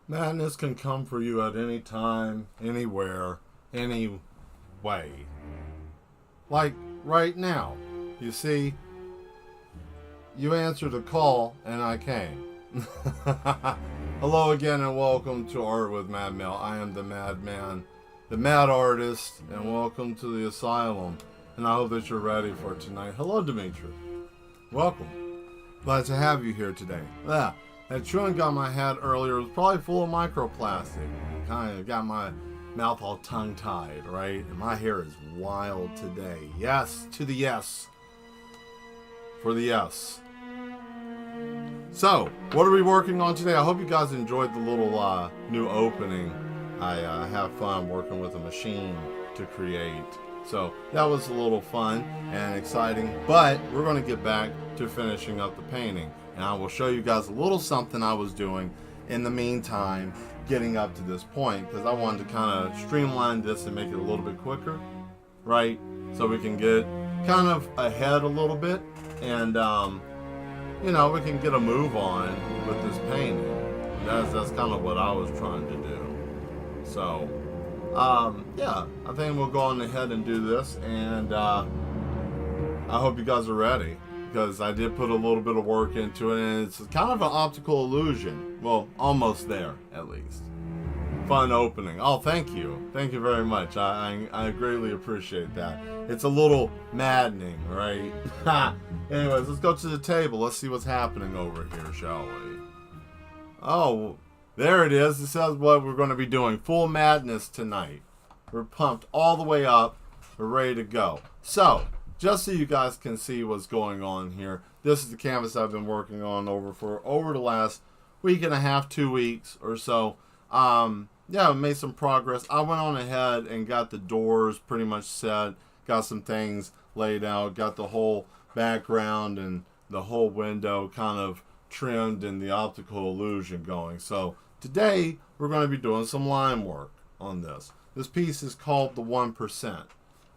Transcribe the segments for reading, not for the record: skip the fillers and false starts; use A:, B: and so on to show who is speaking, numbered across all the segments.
A: Madness can come for you at any time, anywhere, any way. Like right now. You see, you answered a call and I came. Hello again and welcome to Art with Mad Mel. I am the Madman, the Mad Artist, and welcome to the Asylum. And I hope that you're ready for tonight. Hello, Dimitri. Welcome. Glad to have you here today. Yeah, that chewing gum I had earlier was probably full of microplastic. Kind of got my mouth all tongue-tied, right? And my hair is wild today. Yes, to the yes. For the yes. So, what are we working on today? I hope you guys enjoyed the little new opening. I have fun working with a machine to create. So, that was a little fun and exciting. But, we're going to get back to finishing up the painting. And I will show you guys a little something I was doing in the meantime, getting up to this point. Because I wanted to kind of streamline this and make it a little bit quicker. Right? So we can get kind of ahead a little bit. And, you know, we can get a move on with this painting. That's kind of what I was trying to do. So, yeah, I think we'll go on ahead and do this. And I hope you guys are ready, because I did put a little bit of work into it, and it's kind of an optical illusion. Well, almost there, at least. Fun opening. Oh, thank you. Thank you very much. I greatly appreciate that. It's a little maddening, right? Anyways, let's go to the table. Let's see what's happening over here, shall we? Oh, there it is. It says what we're going to be doing. Full madness tonight. We're pumped all the way up. We're ready to go. So, just so you guys can see what's going on here, this is the canvas I've been working on over the last week and a half, 2 weeks or so. Yeah, I made some progress. I went on ahead and got the doors pretty much set, got some things laid out, got the whole background and the whole window kind of trimmed and the optical illusion going. So today we're going to be doing some line work on this. This piece is called the 1%.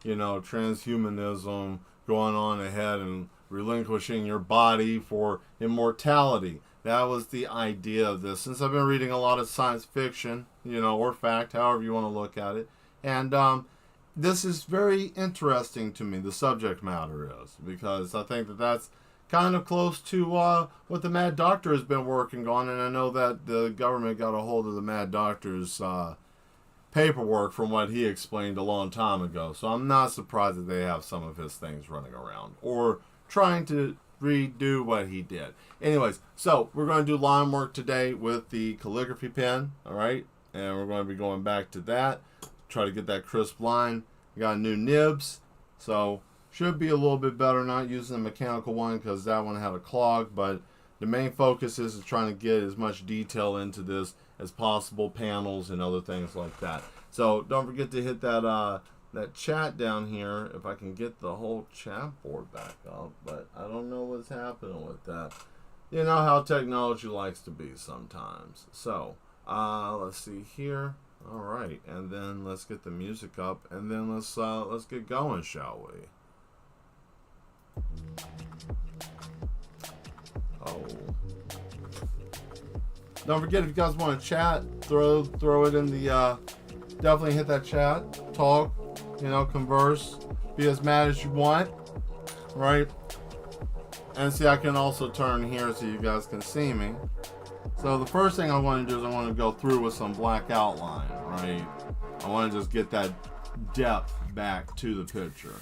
A: You know, transhumanism, going on ahead and relinquishing your body for immortality. That was the idea of this. Since I've been reading a lot of science fiction, you know, or fact, however you want to look at it. And this is very interesting to me, the subject matter is, because I think that that's kind of close to what the Mad Doctor has been working on. And I know that the government got a hold of the Mad Doctor's paperwork from what he explained a long time ago. So I'm not surprised that they have some of his things running around or trying to redo what he did. Anyways, so we're going to do line work today with the calligraphy pen, all right? And we're going to be going back to that, try to get that crisp line. We got new nibs, so should be a little bit better not using the mechanical one because that one had a clog, but the main focus is trying to get as much detail into this as possible, panels and other things like that. So don't forget to hit that that chat down here, if I can get the whole chat board back up, but I don't know what's happening with that. You know how technology likes to be sometimes. So, let's see here. All right, and then let's get the music up, and then let's get going, shall we? Oh. Don't forget, if you guys want to chat, throw it in the, definitely hit that chat, talk, you know, converse, be as mad as you want, right? And see, I can also turn here so you guys can see me. So the first thing I want to do is I want to go through with some black outline, right? I want to just get that depth back to the picture.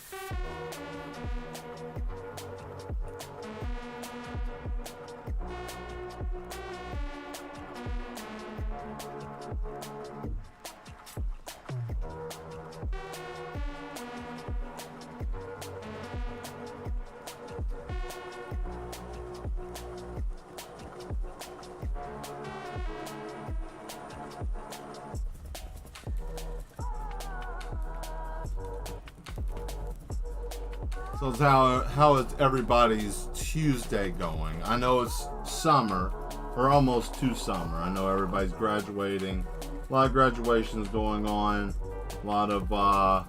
A: So how is everybody's Tuesday going? I know it's summer, or almost to summer. I know everybody's graduating. A lot of graduations going on. A lot of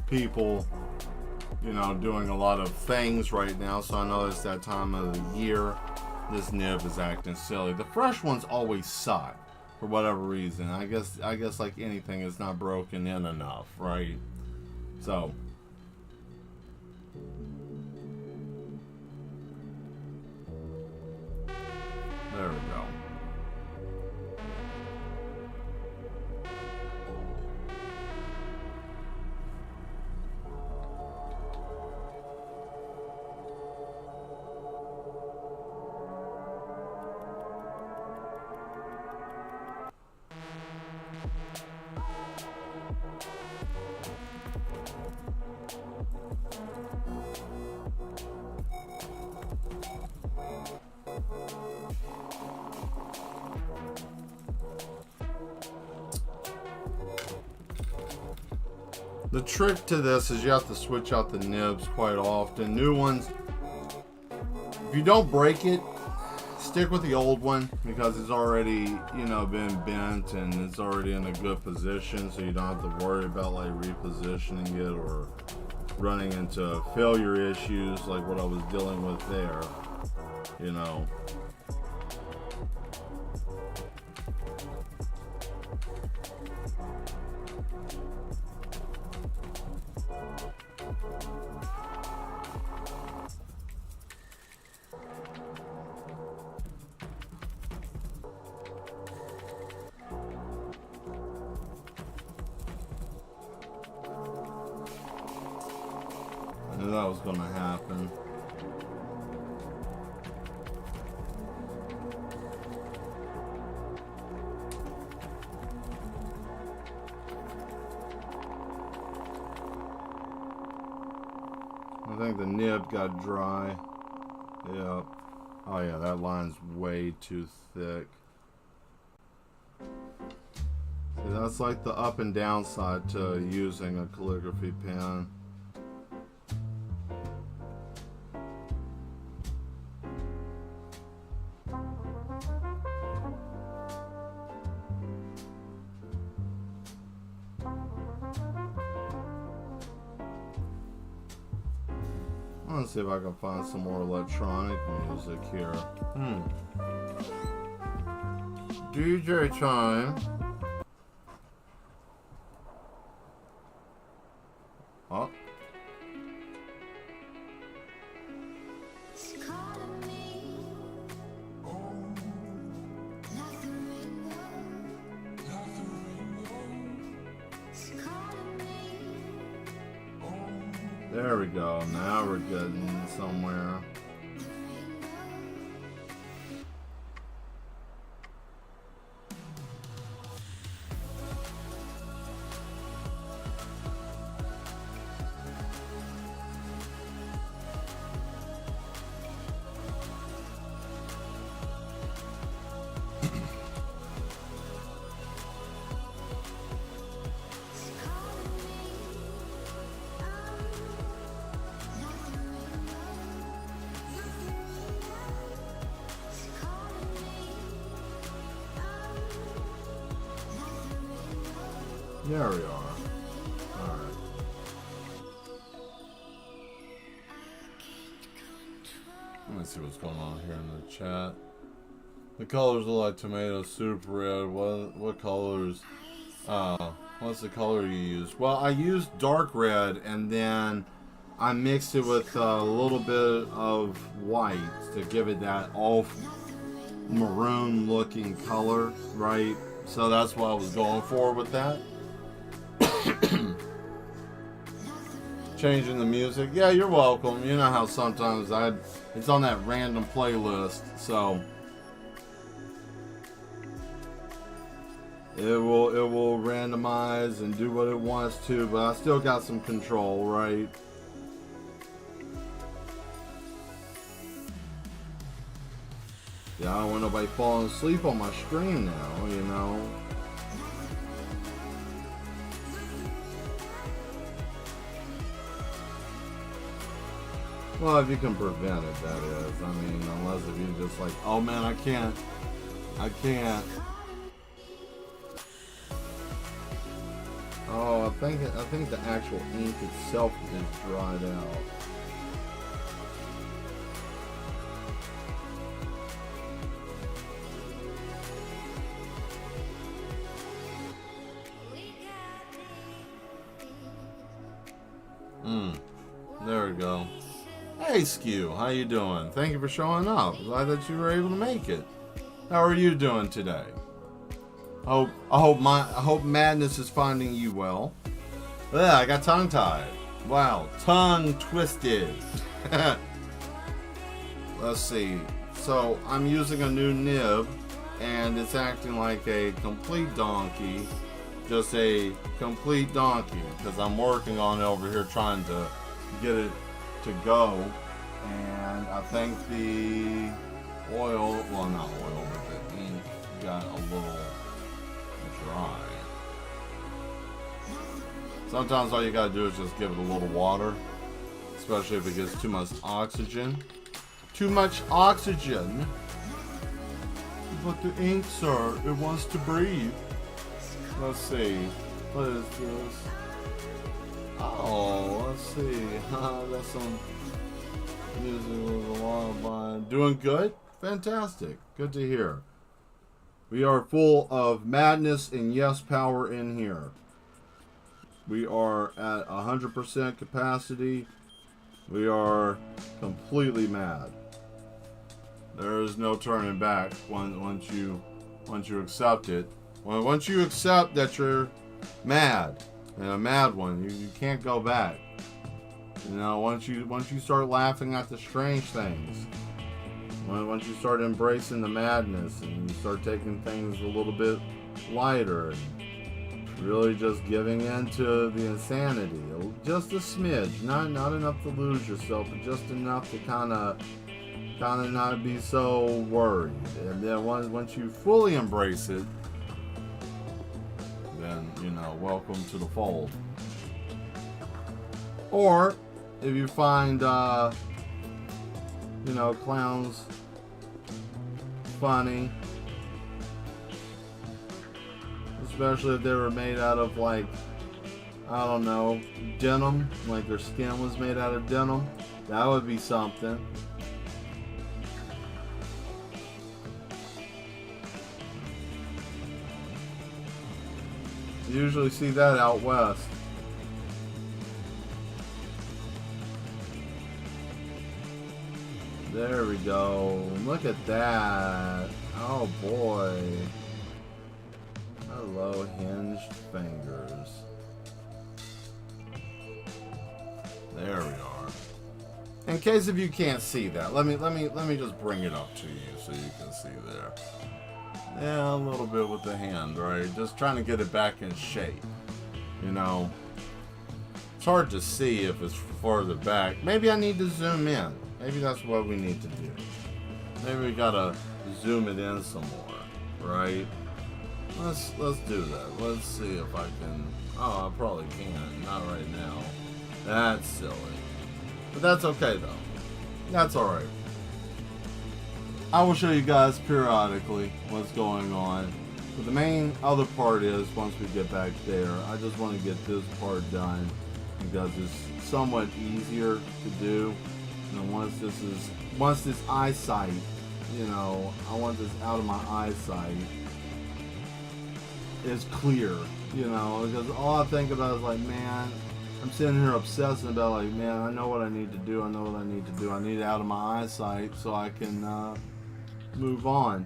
A: people, you know, doing a lot of things right now. So I know it's that time of the year. This nib is acting silly. The fresh ones always suck. for whatever reason. I guess like anything, it's not broken in enough, right? So there we go. The trick to this is you have to switch out the nibs quite often. New ones, if you don't break it, stick with the old one because it's already, you know, been bent and it's already in a good position, so you don't have to worry about like repositioning it or running into failure issues like what I was dealing with there, you know. I knew that was going to happen. I think the nib got dry. Yeah. Oh yeah, that line's way too thick. See, that's like the up and down side to using a calligraphy pen. Let's see if I can find some more electronic music here. DJ time. Oh. There we go. Now we're getting somewhere. There we are. Alright. Let me see what's going on here in the chat. The colors look like tomato soup red. What colors? What's the color you use? Well, I used dark red and then I mixed it with a little bit of white to give it that off maroon looking color, right? So that's what I was going for with that. Changing the music. Yeah, you're welcome. You know how sometimes it's on that random playlist, so it will randomize and do what it wants to, but I still got some control, right? Yeah, I don't want nobody falling asleep on my stream now, you know. Well, if you can prevent it, that is. I mean, unless if you just like, oh man, I can't. Oh, I think the actual ink itself is dried out. There we go. Hey, Skew, how you doing? Thank you for showing up. Glad that you were able to make it. How are you doing today? I hope madness is finding you well. Ugh, I got tongue tied. Wow, tongue twisted. Let's see. So I'm using a new nib, and it's acting like a complete donkey. Just a complete donkey, because I'm working on it over here trying to get it to go. And I think the oil, well, not oil, but the ink got a little dry. Sometimes all you gotta do is just give it a little water, especially if it gets too much oxygen. Too much oxygen. But the ink, sir, it wants to breathe. Let's see. What is this? Oh, let's see. That's some music with a lullaby. Doing good? Fantastic. Good to hear. We are full of madness and yes power in here. We are at 100% capacity. We are completely mad. There is no turning back once you accept it. Once you accept that you're mad and a mad one, you can't go back. You know, once you start laughing at the strange things, once you start embracing the madness and you start taking things a little bit lighter and really just giving in to the insanity, just a smidge, not enough to lose yourself, but just enough to kind of not be so worried. And then once you fully embrace it, then, you know, welcome to the fold. Or if you find, you know, clowns funny, especially if they were made out of, like, I don't know, denim, like their skin was made out of denim, that would be something. You usually see that out west. There we go. Look at that. Oh boy. Hello, hinged fingers. There we are. In case if you can't see that, let me just bring it up to you so you can see there. Yeah, a little bit with the hand, right? Just trying to get it back in shape. You know, it's hard to see if it's further back. Maybe I need to zoom in. Maybe that's what we need to do. Maybe we gotta zoom it in some more, right? Let's do that. Let's see if I can. Oh, I probably can't. Not right now. That's silly. But that's okay though. That's alright. I will show you guys periodically what's going on. But the main other part is, once we get back there, I just want to get this part done because it's somewhat easier to do. And once this eyesight, you know, I want this out of my eyesight, is clear, you know, because all I think about is like, man, I'm sitting here obsessing about like, man, I know what I need to do. I know what I need to do. I need it out of my eyesight so I can move on.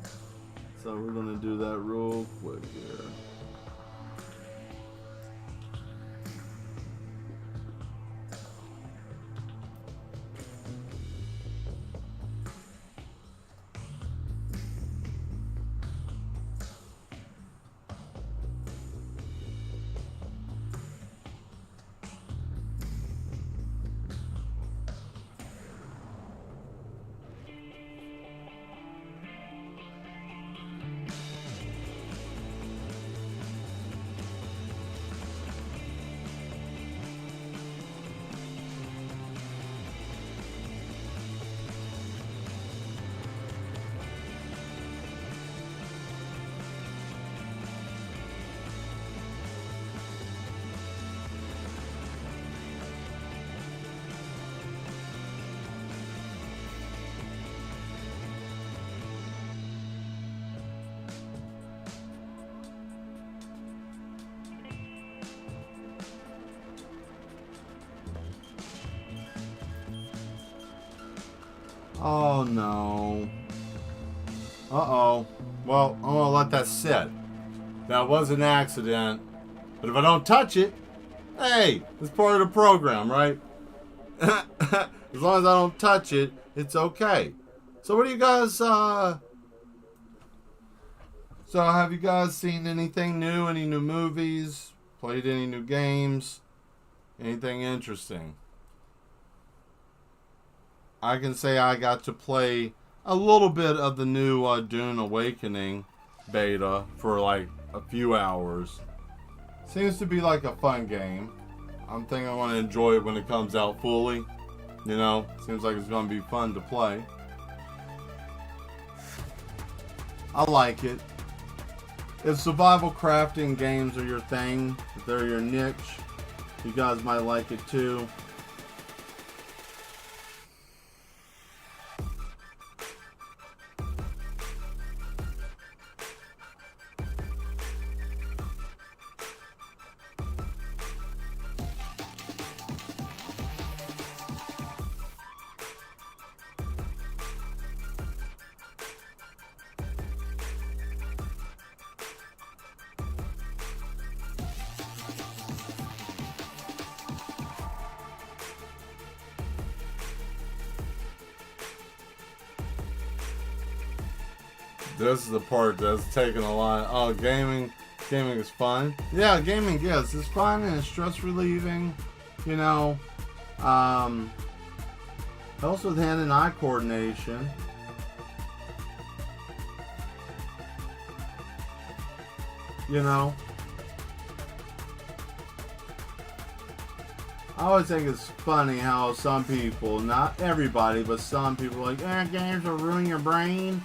A: So we're gonna do that real quick here. Oh no. Uh-oh. Well, I'm gonna let that sit. That was an accident. But if I don't touch it, hey, it's part of the program, right? As long as I don't touch it, it's okay. So what do you guys, so have you guys seen anything new? Any new movies? Played any new games? Anything interesting? I can say I got to play a little bit of the new Dune Awakening beta for like a few hours. Seems to be like a fun game. I'm thinking I want to enjoy it when it comes out fully. You know, seems like it's going to be fun to play. I like it. If survival crafting games are your thing, if they're your niche, you guys might like it too. This is the part that's taking a lot. Oh, gaming is fun. Yeah, gaming, yes, it's fun and it's stress relieving. You know, helps with hand and eye coordination. You know, I always think it's funny how some people, not everybody, but some people are like, games will ruin your brain.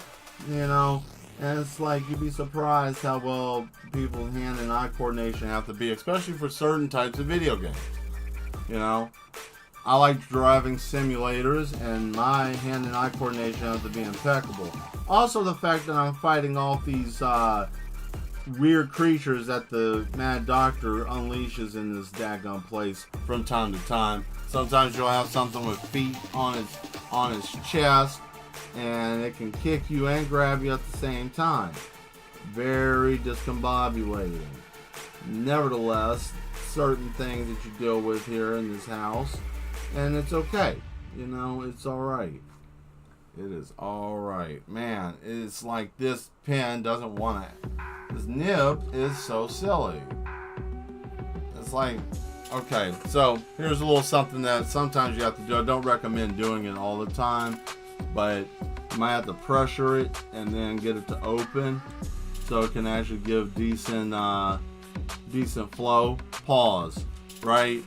A: You know, and it's like you'd be surprised how well people's hand and eye coordination have to be, especially for certain types of video games. You know, I like driving simulators, and my hand and eye coordination has to be impeccable. Also, the fact that I'm fighting off these weird creatures that the Mad Doctor unleashes in this daggone place from time to time. Sometimes you'll have something with feet on its chest, and it can kick you and grab you at the same time. Very discombobulating. Nevertheless, certain things that you deal with here in this house, and it's okay. You know, it's alright. It is alright. Man, it's like this pen doesn't want to. This nib is so silly. It's like, okay, so here's a little something that sometimes you have to do. I don't recommend doing it all the time, but you might have to pressure it and then get it to open so it can actually give decent flow. Pause, right?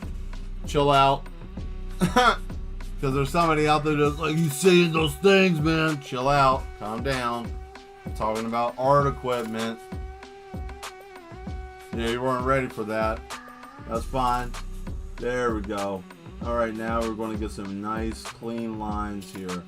A: Chill out. Because there's somebody out there that's like, you saying those things, man. Chill out. Calm down. I'm talking about art equipment. Yeah, you weren't ready for that. That's fine. There we go. Alright, now we're going to get some nice clean lines here.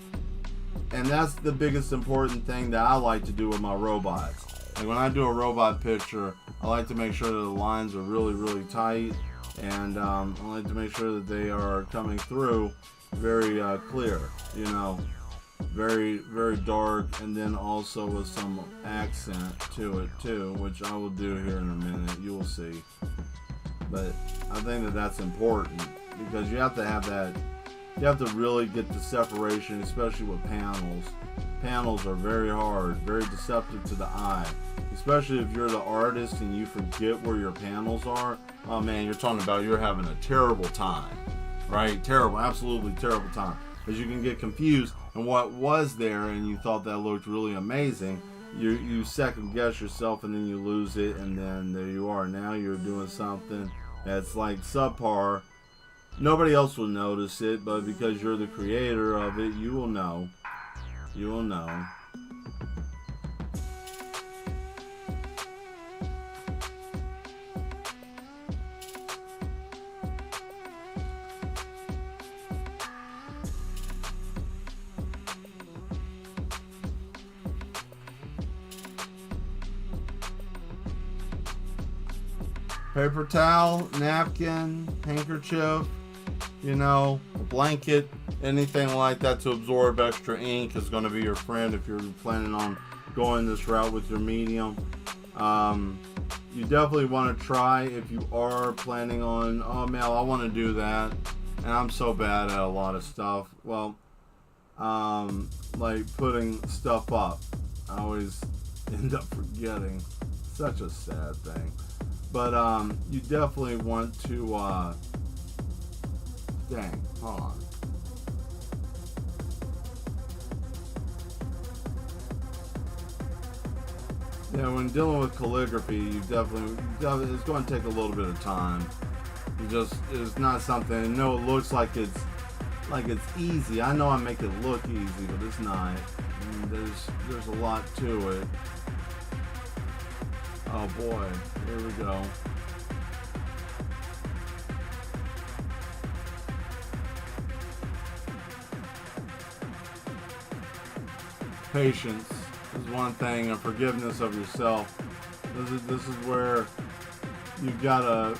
A: And that's the biggest important thing that I like to do with my robots. Like when I do a robot picture, I like to make sure that the lines are really, really tight. And I like to make sure that they are coming through very clear, you know, very, very dark, and then also with some accent to it too, which I will do here in a minute. You will see. But I think that that's important because you have to have that. You have to really get the separation, especially with panels. Panels are very hard, very deceptive to the eye. Especially if you're the artist and you forget where your panels are. Oh man, you're talking about you're having a terrible time. Right? Terrible, absolutely terrible time. Because you can get confused and what was there and you thought that looked really amazing. You second guess yourself and then you lose it, and then there you are. Now you're doing something that's like subpar. Nobody else will notice it, but because you're the creator of it, you will know. You will know. Paper towel, napkin, handkerchief. you know, a blanket, anything like that to absorb extra ink is going to be your friend if you're planning on going this route with your medium. You definitely want to try if you are planning on, oh man, I want to do that, and I'm so bad at a lot of stuff. Well, like putting stuff up, I always end up forgetting. Such a sad thing. But you definitely want to dang, hold on. Yeah, when dealing with calligraphy, you definitely it's going to take a little bit of time. It's not something. I know it looks like it's easy. I know I make it look easy, but it's not. I mean, there's a lot to it. Oh boy, here we go. Patience is one thing, and forgiveness of yourself. This is where you gotta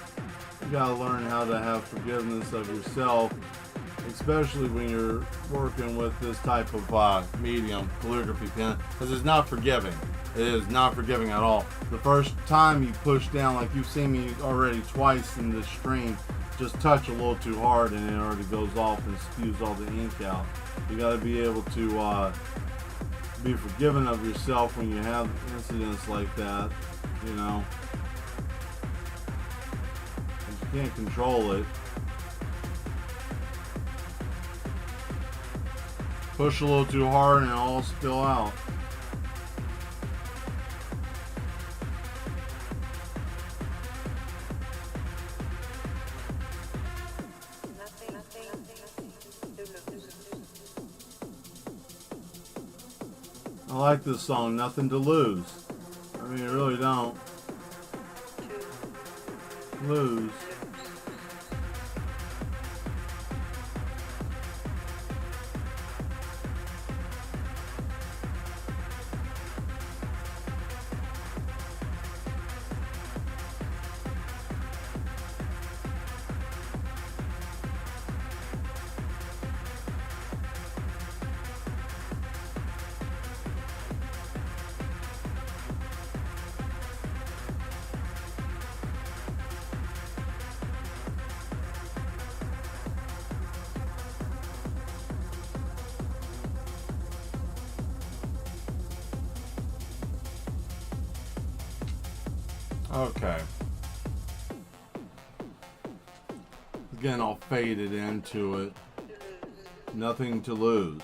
A: learn how to have forgiveness of yourself, especially when you're working with this type of medium, calligraphy pen, because it's not forgiving. It is not forgiving at all. The first time you push down, like you've seen me already twice in this stream, just touch a little too hard and it already goes off and spews all the ink out. You got to be able to be forgiving of yourself when you have incidents like that, you know. You can't control it. Push a little too hard and it'll all spill out. I like this song, Nothing to Lose. I mean, you really don't lose. Okay. Again, I'll fade it into it. Nothing to lose.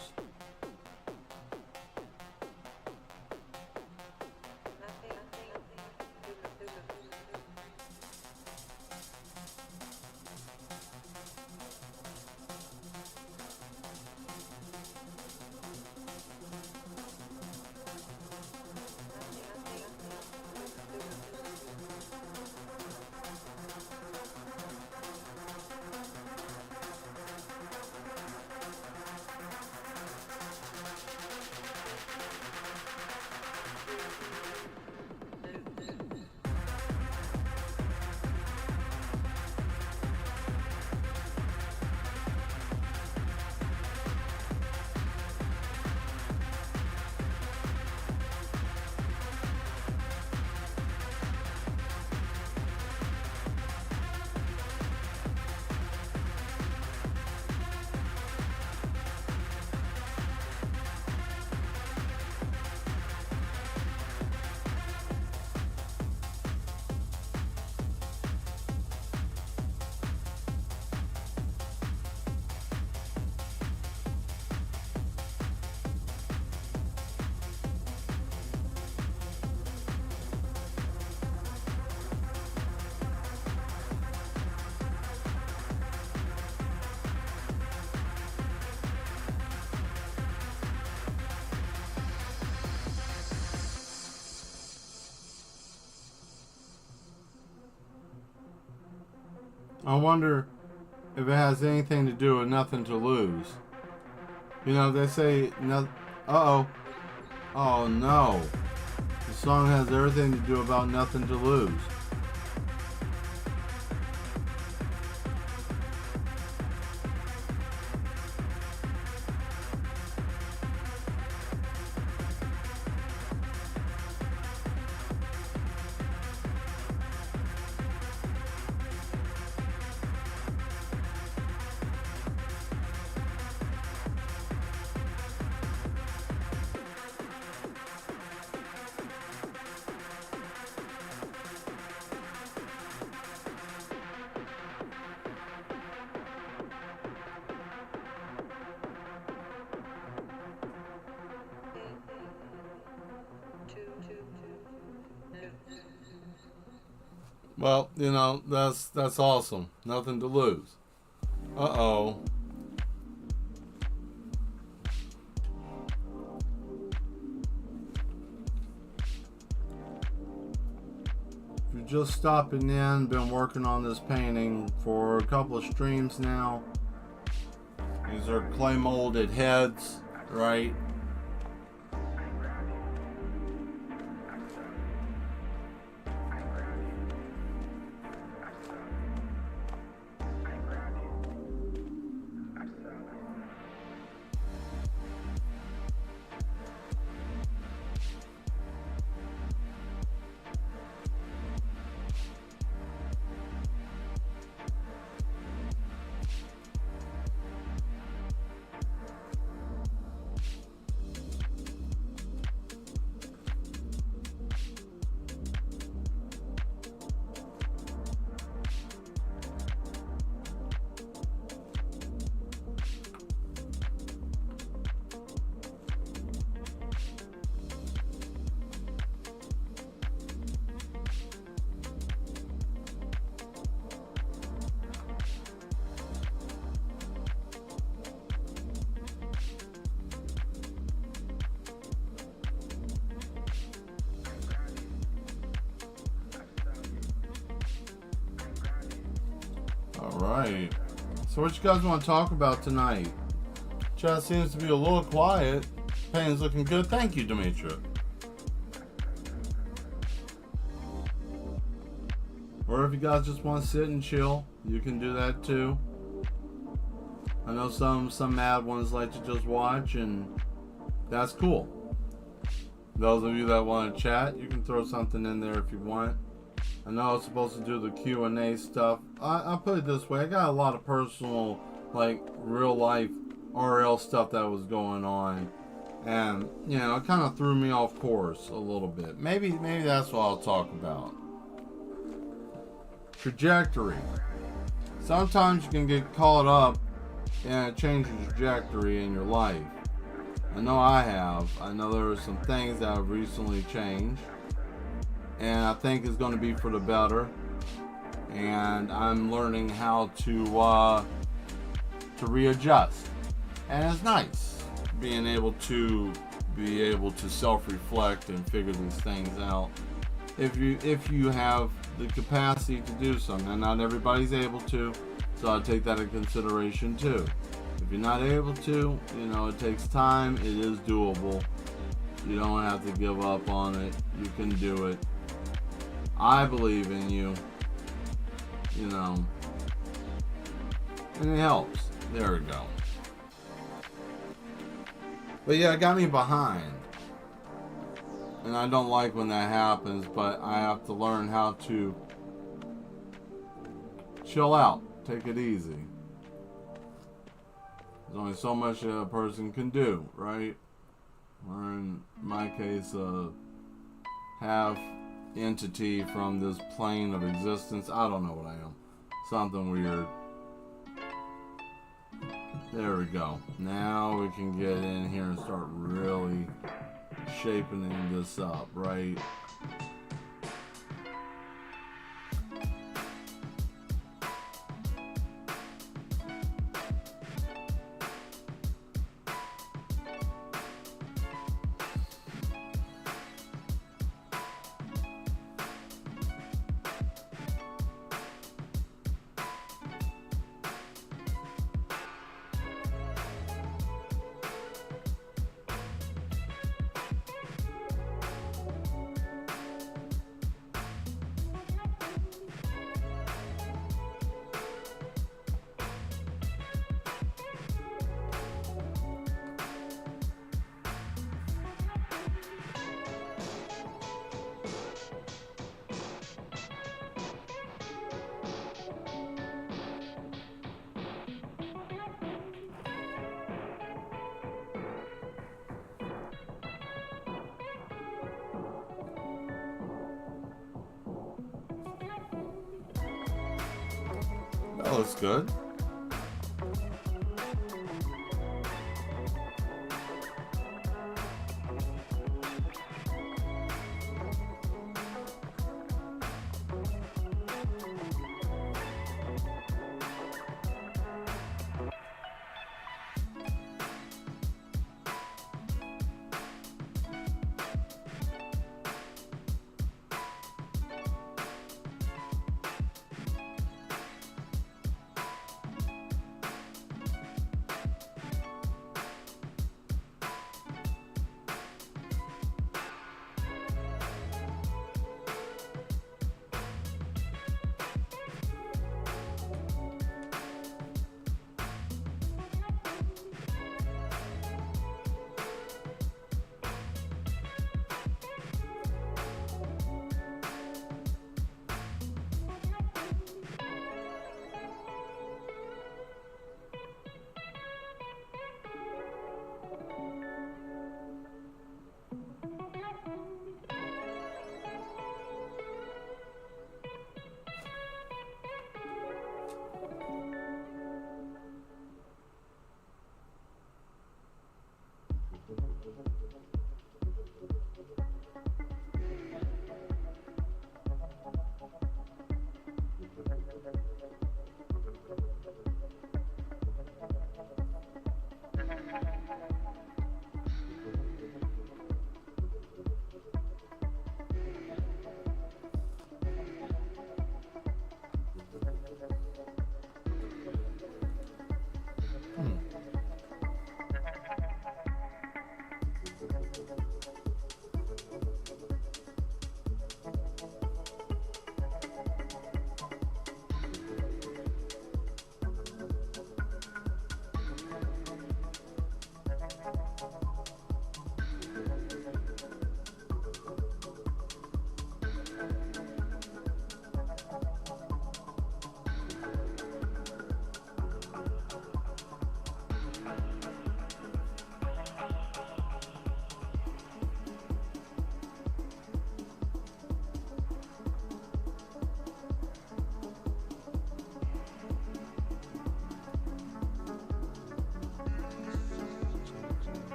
A: I wonder if it has anything to do with nothing to lose. You know, they say, no, uh-oh. Oh, no. The song has everything to do about nothing to lose. Well, you know, that's awesome. Nothing to lose. Uh-oh. If you're just stopping in, been working on this painting for a couple of streams now. These are clay molded heads, right? Alright. So what you guys want to talk about tonight? Chat seems to be a little quiet. Painting's looking good. Thank you, Demetria. Or if you guys just want to sit and chill, you can do that too. I know some mad ones like to just watch, and that's cool. Those of you that want to chat, you can throw something in there if you want. I know I was supposed to do the Q&A stuff. I put it this way. I got a lot of personal, like, real life RL stuff that was going on. And, you know, it kind of threw me off course a little bit. Maybe that's what I'll talk about. Trajectory. Sometimes you can get caught up in a change of trajectory in your life. I know I have. I know there are some things that have recently changed. And I think it's going to be for the better. And I'm learning how to readjust. And it's nice being able to self-reflect and figure these things out. If you have the capacity to do so. And not everybody's able to, so I take that into consideration too. If you're not able to, you know, it takes time. It is doable. You don't have to give up on it. You can do it. I believe in you, you know, and it helps. There we go. But yeah, it got me behind. And I don't like when that happens, but I have to learn how to chill out, take it easy. There's only so much a person can do, right? Or in my case, half entity from this plane of existence. I don't know what I am. Something weird. There we go. Now we can get in here and start really shaping this up, right? That looks good.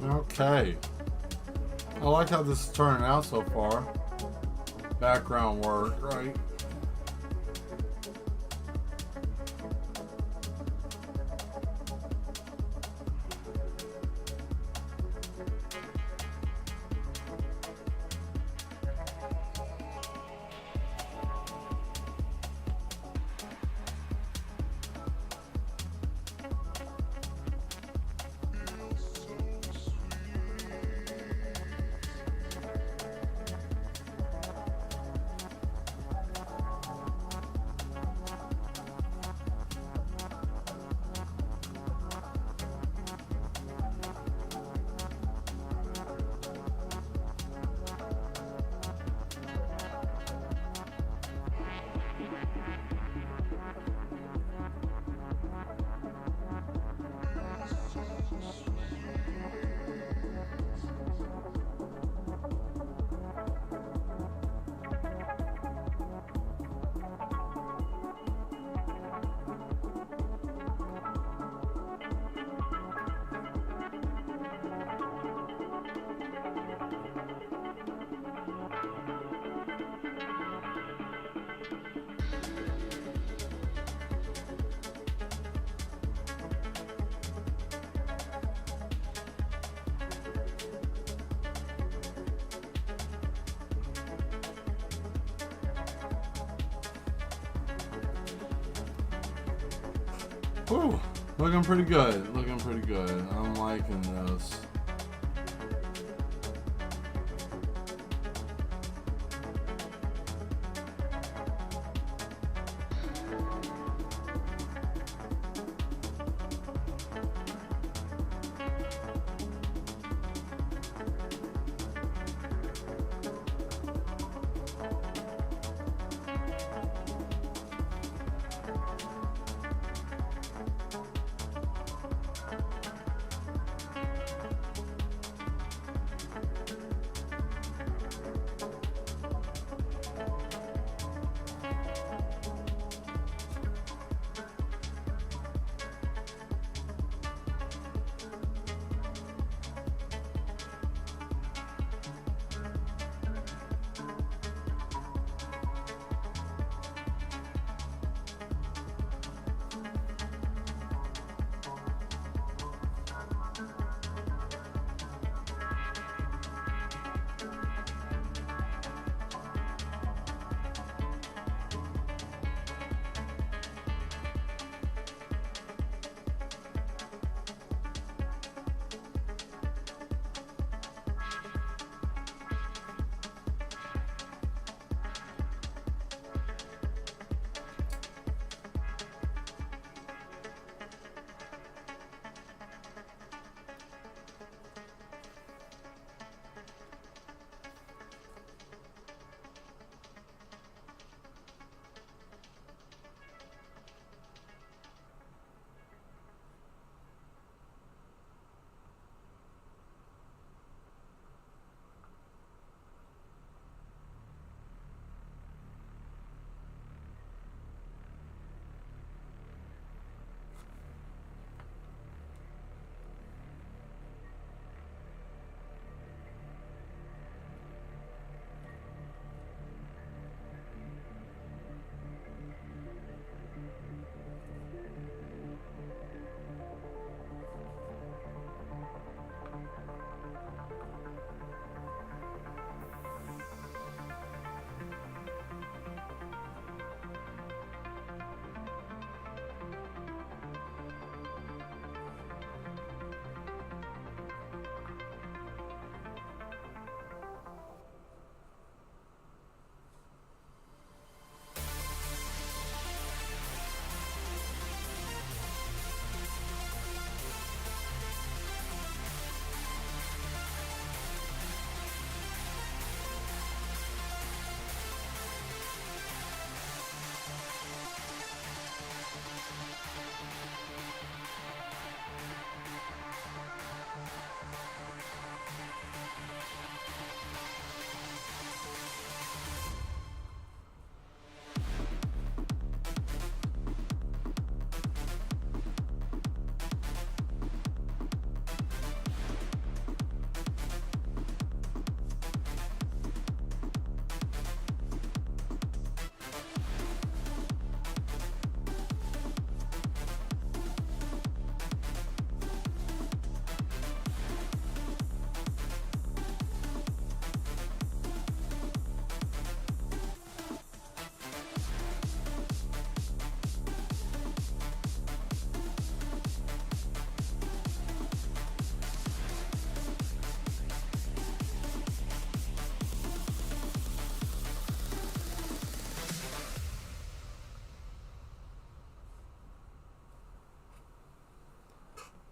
A: Okay. I like how this is turning out so far. Background work, right? Ooh, looking pretty good. Looking pretty good. I'm liking this.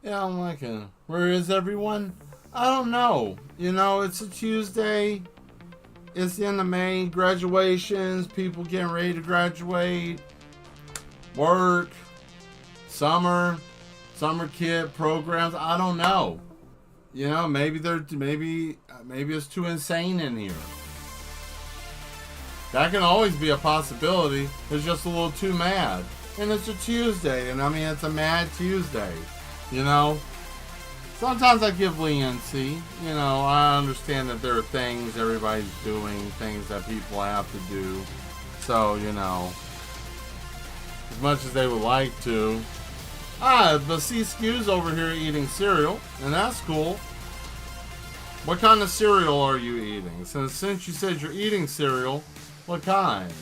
A: Yeah, I'm liking. Where is everyone? I don't know. You know, it's a Tuesday. It's the end of May. Graduations. People getting ready to graduate. Work. Summer kid programs. I don't know. You know, maybe it's too insane in here. That can always be a possibility. It's just a little too mad. And it's a Tuesday, and I mean, it's a mad Tuesday. You know? Sometimes I give leniency. You know, I understand that there are things everybody's doing, things that people have to do. So, you know, as much as they would like to. But see Skew's over here eating cereal, and that's cool. What kind of cereal are you eating? Since you said you're eating cereal, what kind?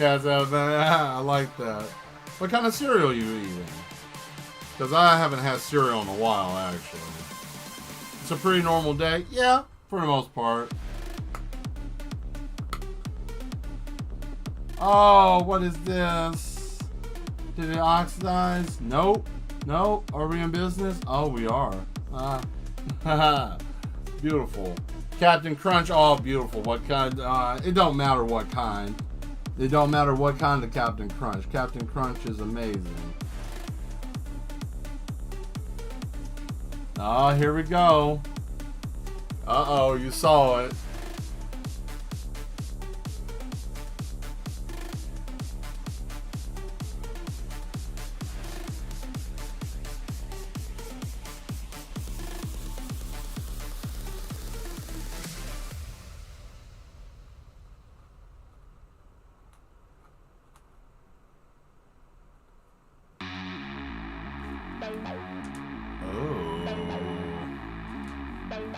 A: I like that. What kind of cereal are you eating? Because I haven't had cereal in a while, actually. It's a pretty normal day. Yeah, for the most part. Oh, what is this? Did it oxidize? Nope. Nope. Are we in business? Oh, we are. Beautiful. Captain Crunch. Oh, beautiful. What kind? It don't matter what kind. It don't matter what kind of Captain Crunch. Captain Crunch is amazing. Oh, here we go. Uh-oh, you saw it.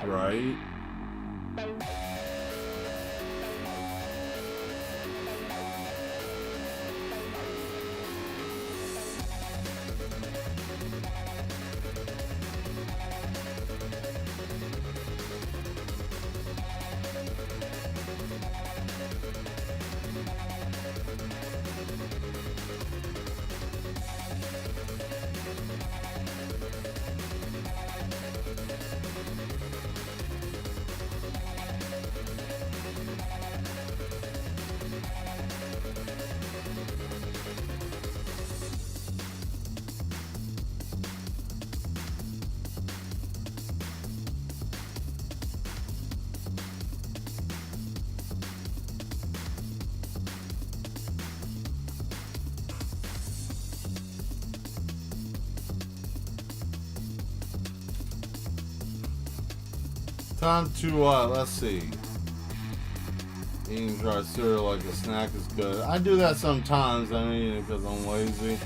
A: Right. Time to, let's see. Eating dry cereal like a snack is good. I do that sometimes. I mean, because I'm lazy.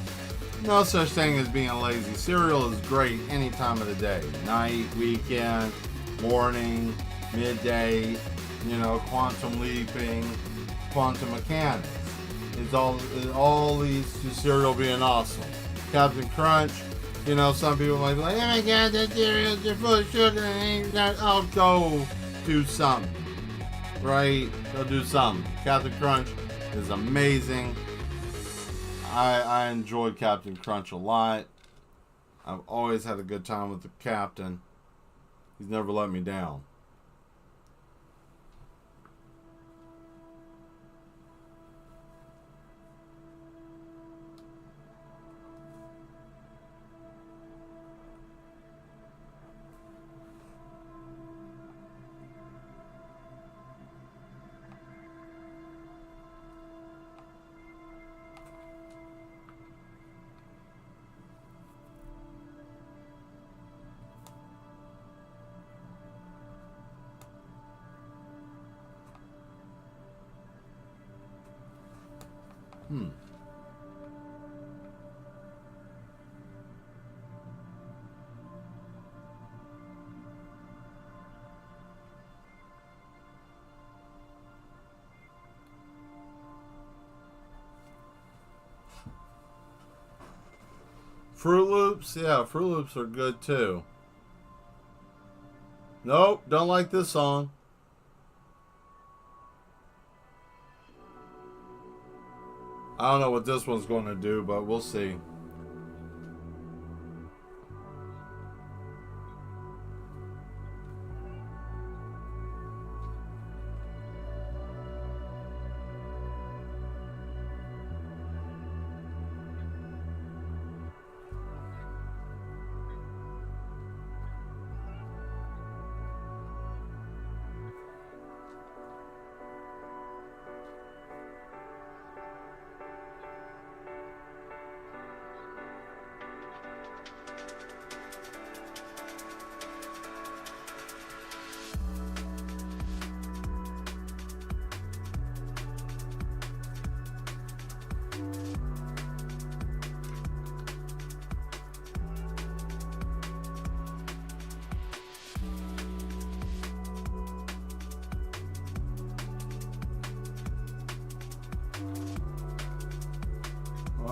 A: No such thing as being lazy. Cereal is great any time of the day. Night, weekend, morning, midday, you know, quantum leaping, quantum mechanics. It all leads to cereal being awesome. Captain Crunch. You know, some people might be like, oh my god, that cereals are full of sugar. I'll go do something. Right? Go do something. Captain Crunch is amazing. I enjoyed Captain Crunch a lot. I've always had a good time with the Captain. He's never let me down. Fruit Loops? Yeah, Fruit Loops are good too. Nope, don't like this song. I don't know what this one's going to do, but we'll see.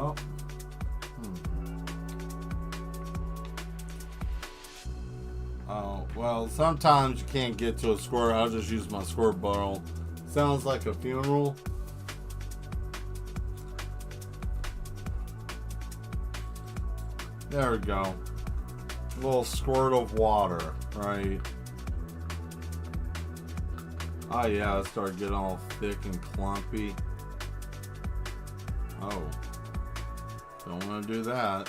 A: Oh. Oh, well, sometimes you can't get to a squirt. I'll just use my squirt bottle. Sounds like a funeral. There we go. A little squirt of water, right? Oh yeah, it started getting all thick and clumpy. Oh. Don't want to do that.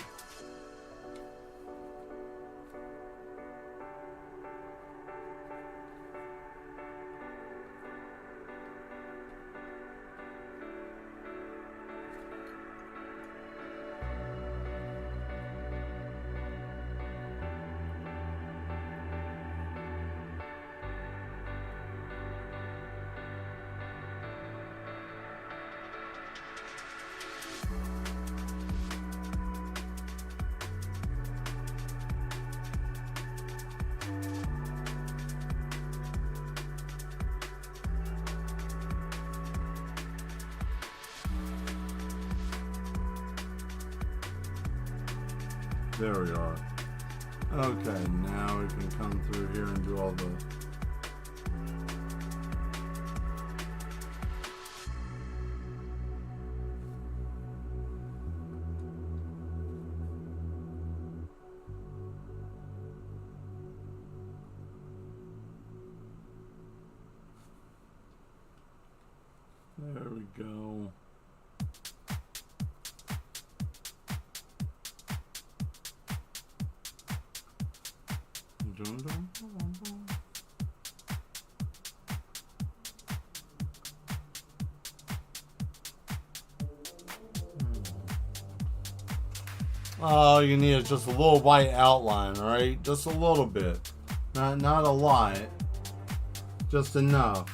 A: There we are. Okay, now we can come through here and do all the... There we go. All you need is just a little white outline, right? Just a little bit. Not a lot. Just enough.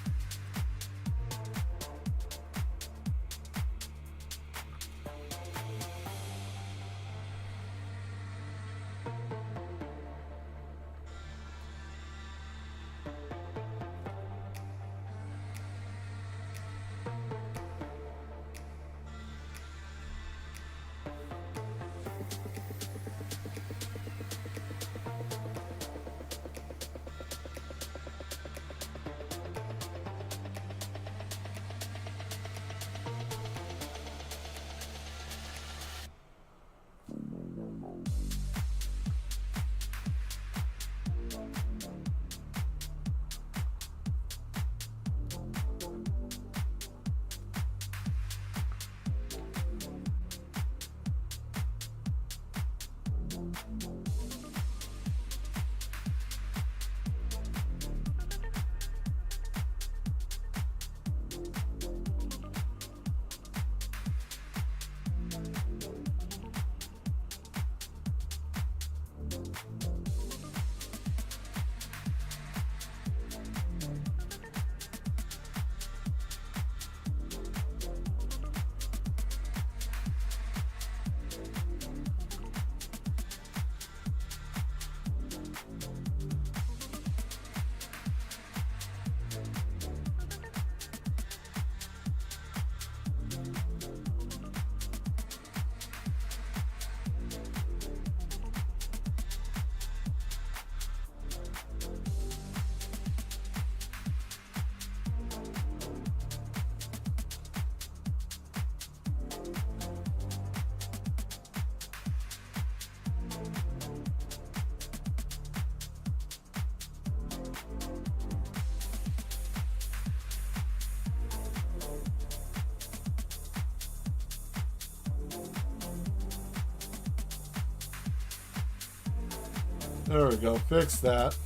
A: There we go. Fix that.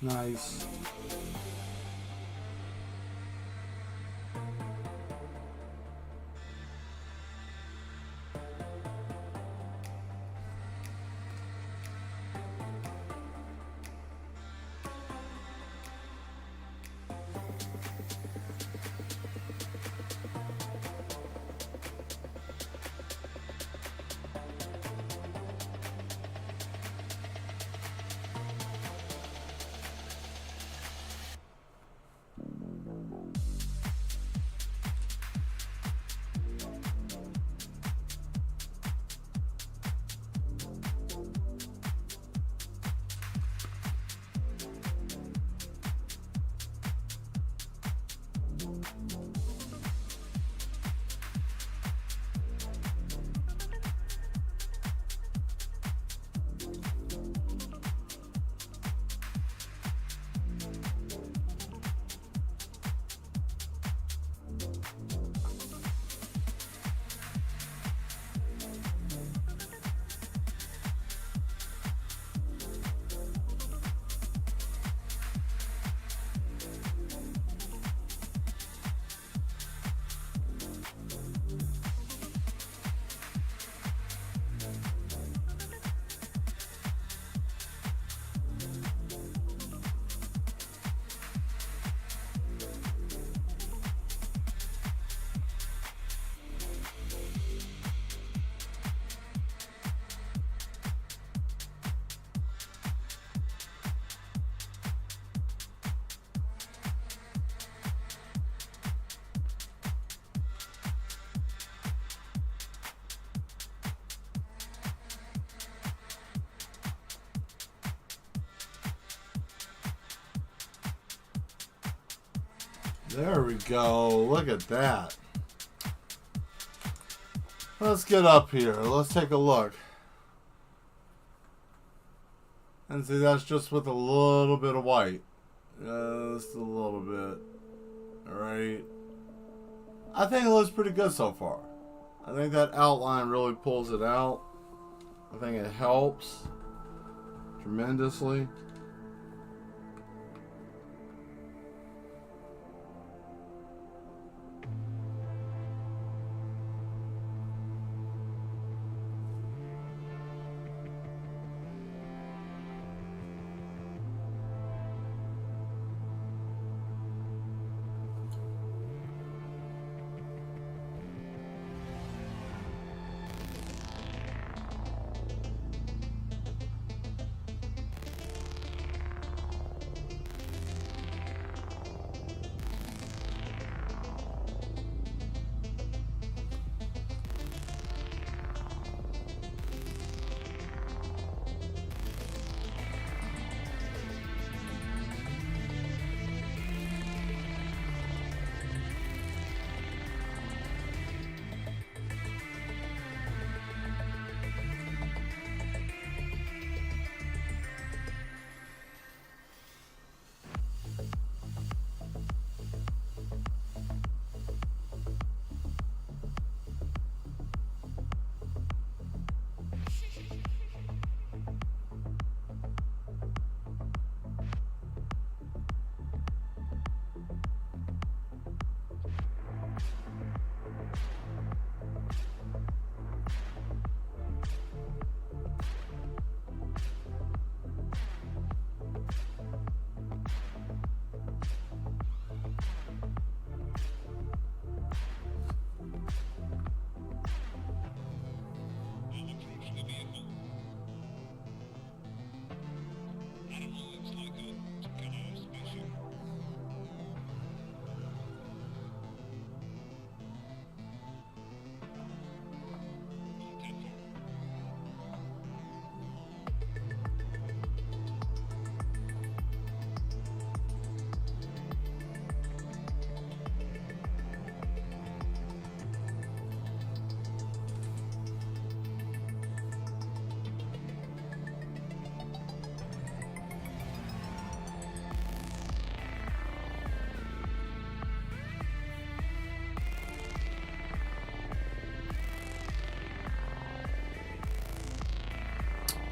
A: Nice. There we go. Look at that. Let's get up here. Let's take a look. And see, that's just with a little bit of white. Just a little bit. Alright. I think it looks pretty good so far. I think that outline really pulls it out. I think it helps tremendously.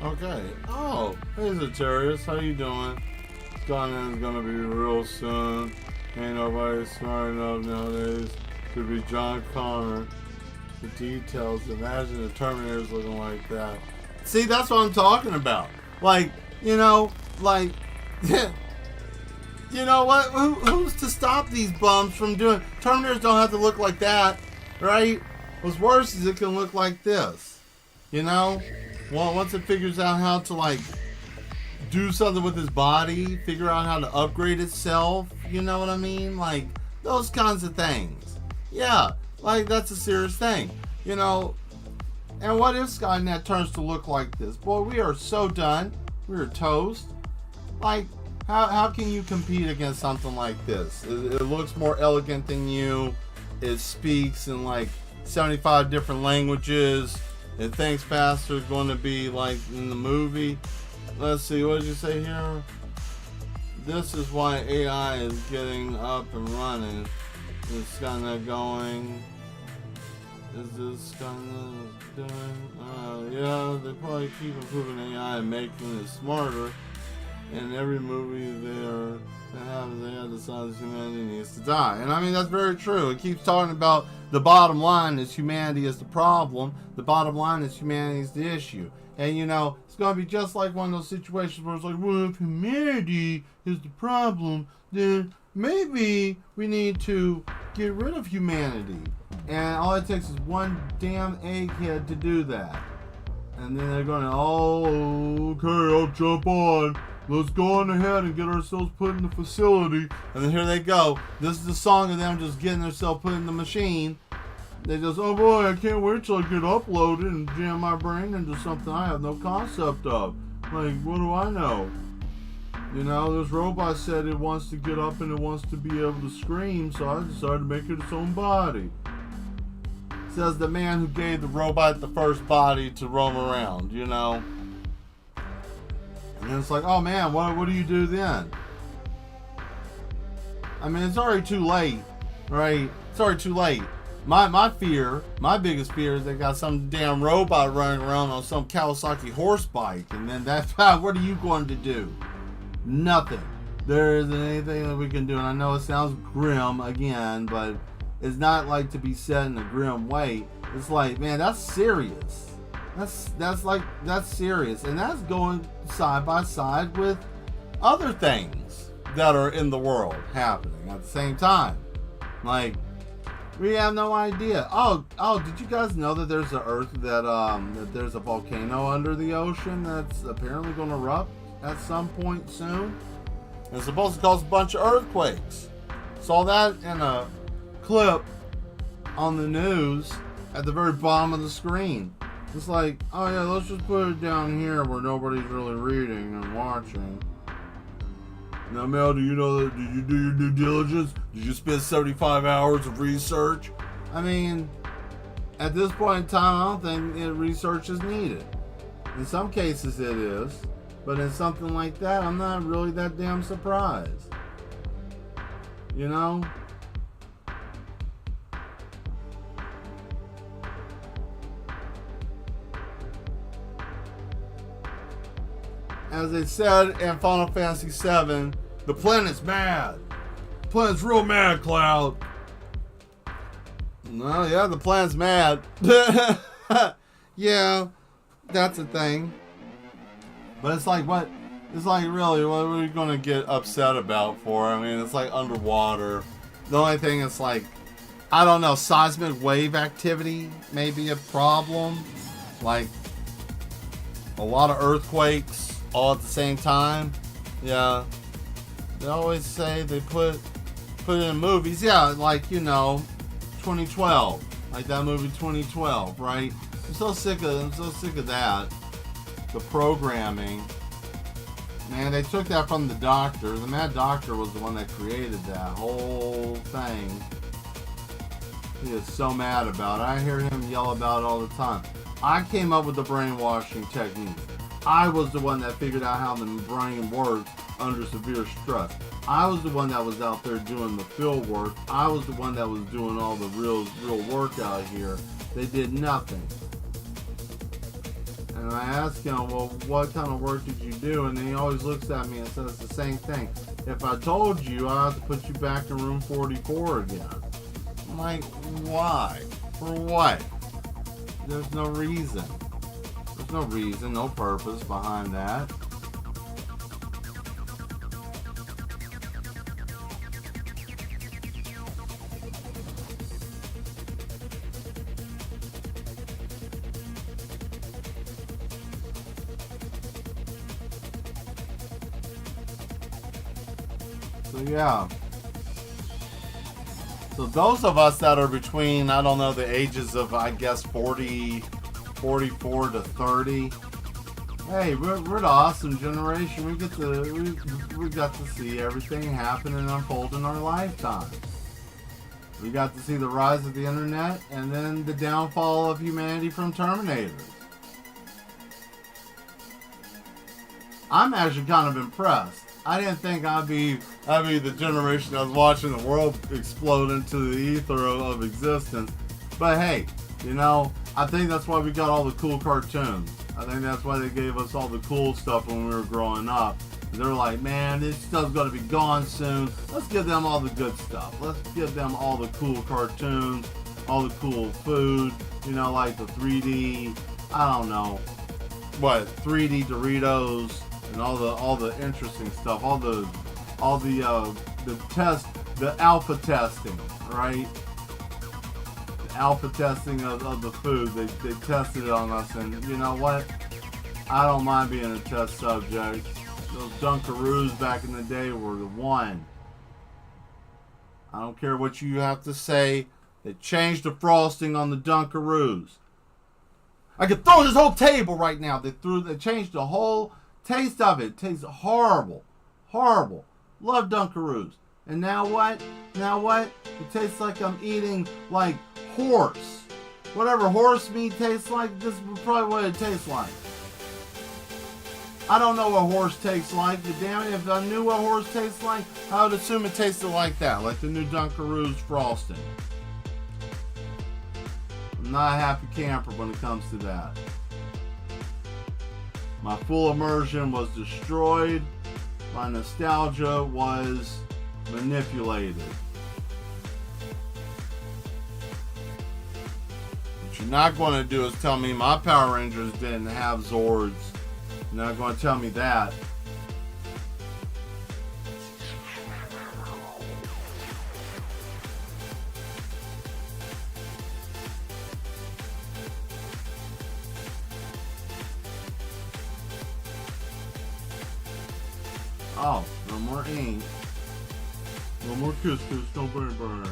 A: Okay. Oh, hey Zatarius, how you doing? Skyland's gonna be real soon. Ain't nobody smart enough nowadays to be John Connor. The details. Imagine the Terminator's looking like that. See, that's what I'm talking about. Like, you know, like, you know what? Who's to stop these bums from doing? Terminators don't have to look like that, right? What's worse is it can look like this. You know? Well, once it figures out how to, like, do something with his body, figure out how to upgrade itself, you know what I mean? Like, those kinds of things. Yeah, like, that's a serious thing, you know? And what if Skynet turns to look like this? Boy, we are so done. We are toast. Like, how can you compete against something like this? It looks more elegant than you. It speaks in, like, 75 different languages. It thinks faster, going to be like in the movie. Let's see, what did you say here? This is why AI is getting up and running. It's kind of going. Is this kind of doing? Yeah, they probably keep improving AI and making it smarter. In every movie they have decided humanity needs to die. And I mean, that's very true. It keeps talking about the bottom line is humanity is the problem. The bottom line is humanity is the issue. And you know, it's going to be just like one of those situations where it's like, well, if humanity is the problem, then maybe we need to get rid of humanity. And all it takes is one damn egghead to do that. And then they're going, oh, okay, I'll jump on. Let's go on ahead and get ourselves put in the facility. And then here they go. This is the song of them just getting themselves put in the machine. They just, oh boy, I can't wait till I get uploaded and jam my brain into something I have no concept of. Like, what do I know? You know, this robot said it wants to get up and it wants to be able to scream, so I decided to make it its own body. Says the man who gave the robot the first body to roam around, you know. And it's like, oh man, what do you do then? I mean, it's already too late, right? It's already too late. My biggest fear is they got some damn robot running around on some Kawasaki horse bike, and then that's what are you going to do? Nothing. There isn't anything that we can do, and I know it sounds grim again, but it's not like to be said in a grim way. It's like, man, that's serious. That's serious, and that's going side by side with other things that are in the world happening at the same time. Like, we have no idea. Oh, did you guys know that there's that there's a volcano under the ocean that's apparently going to erupt at some point soon? And it's supposed to cause a bunch of earthquakes. Saw that in a clip on the news at the very bottom of the screen. It's like, oh yeah, let's just put it down here where nobody's really reading and watching. Now, Mel, do you know that? Did you do your due diligence? Did you spend 75 hours of research? I mean, at this point in time, I don't think research is needed. In some cases it is, but in something like that, I'm not really that damn surprised. You know? As they said in Final Fantasy VII, the planet's mad. The planet's real mad, Cloud. No, yeah, the planet's mad. Yeah, that's a thing. But it's like, what? It's like, really, what are we going to get upset about for? I mean, it's like underwater. The only thing is like, I don't know, seismic wave activity may be a problem. Like, a lot of earthquakes all at the same time. Yeah, they always say they put it in movies. Yeah, like, you know, 2012, like that movie 2012, right? I'm so sick of that. The programming, man. They took that from the Doctor. The Mad Doctor was the one that created that whole thing. He is so mad about it. I hear him yell about it all the time. I came up with the brainwashing technique. I was the one that figured out how the brain works under severe stress. I was the one that was out there doing the field work. I was the one that was doing all the real work out here. They did nothing. And I asked him, well, what kind of work did you do? And he always looks at me and says the same thing. If I told you, I have to put you back in room 44 again. I'm like, why? For what? There's no reason. There's no reason, no purpose behind that. So yeah. So those of us that are between, I don't know, the ages of, I guess, 44 to 30. Hey, we're the awesome generation. We got to see everything happen and unfold in our lifetime. We got to see the rise of the internet and then the downfall of humanity from Terminators. I'm actually kind of impressed. I didn't think I'd be the generation that was watching the world explode into the ether of existence. But hey, you know, I think that's why we got all the cool cartoons. I think that's why they gave us all the cool stuff when we were growing up. They're like, man, this stuff's gonna be gone soon. Let's give them all the good stuff. Let's give them all the cool cartoons, all the cool food, you know, like the 3D, I don't know, 3D Doritos and all the interesting stuff, the alpha testing, right? Alpha testing of the food. They tested it on us, and you know what? I don't mind being a test subject. Those Dunkaroos back in the day were the one. I don't care what you have to say. They changed the frosting on the Dunkaroos. I could throw this whole table right now. They changed the whole taste of it. It tastes horrible. Horrible. Love Dunkaroos. And now what? Now what? It tastes like I'm eating like horse. Whatever horse meat tastes like, this is probably what it tastes like. I don't know what horse tastes like, but damn it, if I knew what horse tastes like, I would assume it tasted like that, like the new Dunkaroos frosting. I'm not a happy camper when it comes to that. My full immersion was destroyed. My nostalgia was manipulated. What you're not going to do is tell me my Power Rangers didn't have Zords. You're not going to tell me that. Oh, no more ink. No more kiss, no burn, burn.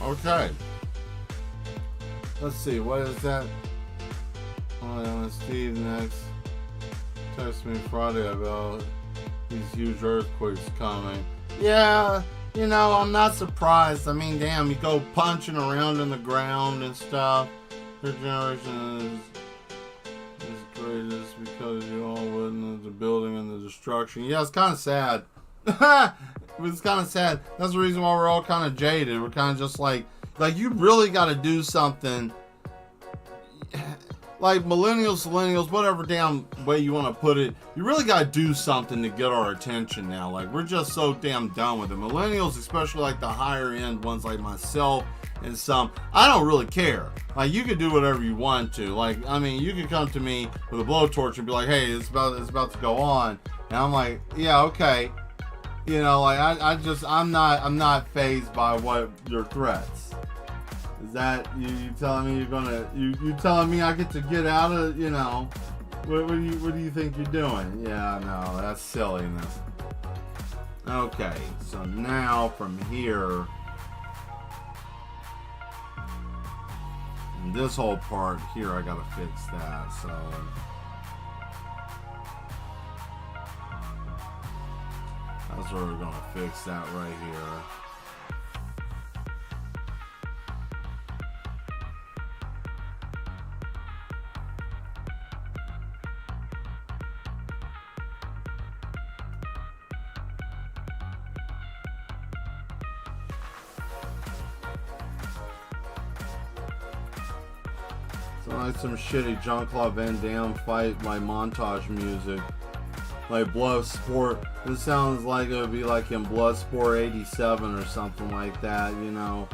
A: Okay. Let's see, what is that? Oh, Steve next. Text me Friday about these huge earthquakes coming. Yeah, you know, I'm not surprised. I mean, damn, you go punching around in the ground and stuff. Your generation is greatest because you all witnessed the building and the destruction. Yeah, it's kind of sad. It's kind of sad. That's the reason why we're all kind of jaded. We're kind of just like you really got to do something. Like millennials, whatever damn way you want to put it, you really got to do something to get our attention now. Like, we're just so damn done with it. Millennials, especially like the higher end ones like myself and some, I don't really care. Like, you can do whatever you want to. Like, I mean, you can come to me with a blowtorch and be like, hey, it's about to go on. And I'm like, yeah, okay. You know, like, I'm not fazed by what your threats. Is that you telling me you're gonna you telling me I get to get out of, you know, what do you think you're doing? Yeah, no, that's silliness. Okay, so now from here, and this whole part here, I gotta fix that. So that's where we're gonna fix that right here. So like some shitty Jean-Claude Van Damme fight, like montage music. Like Bloodsport. This sounds like it would be like in Bloodsport 87 or something like that, you know.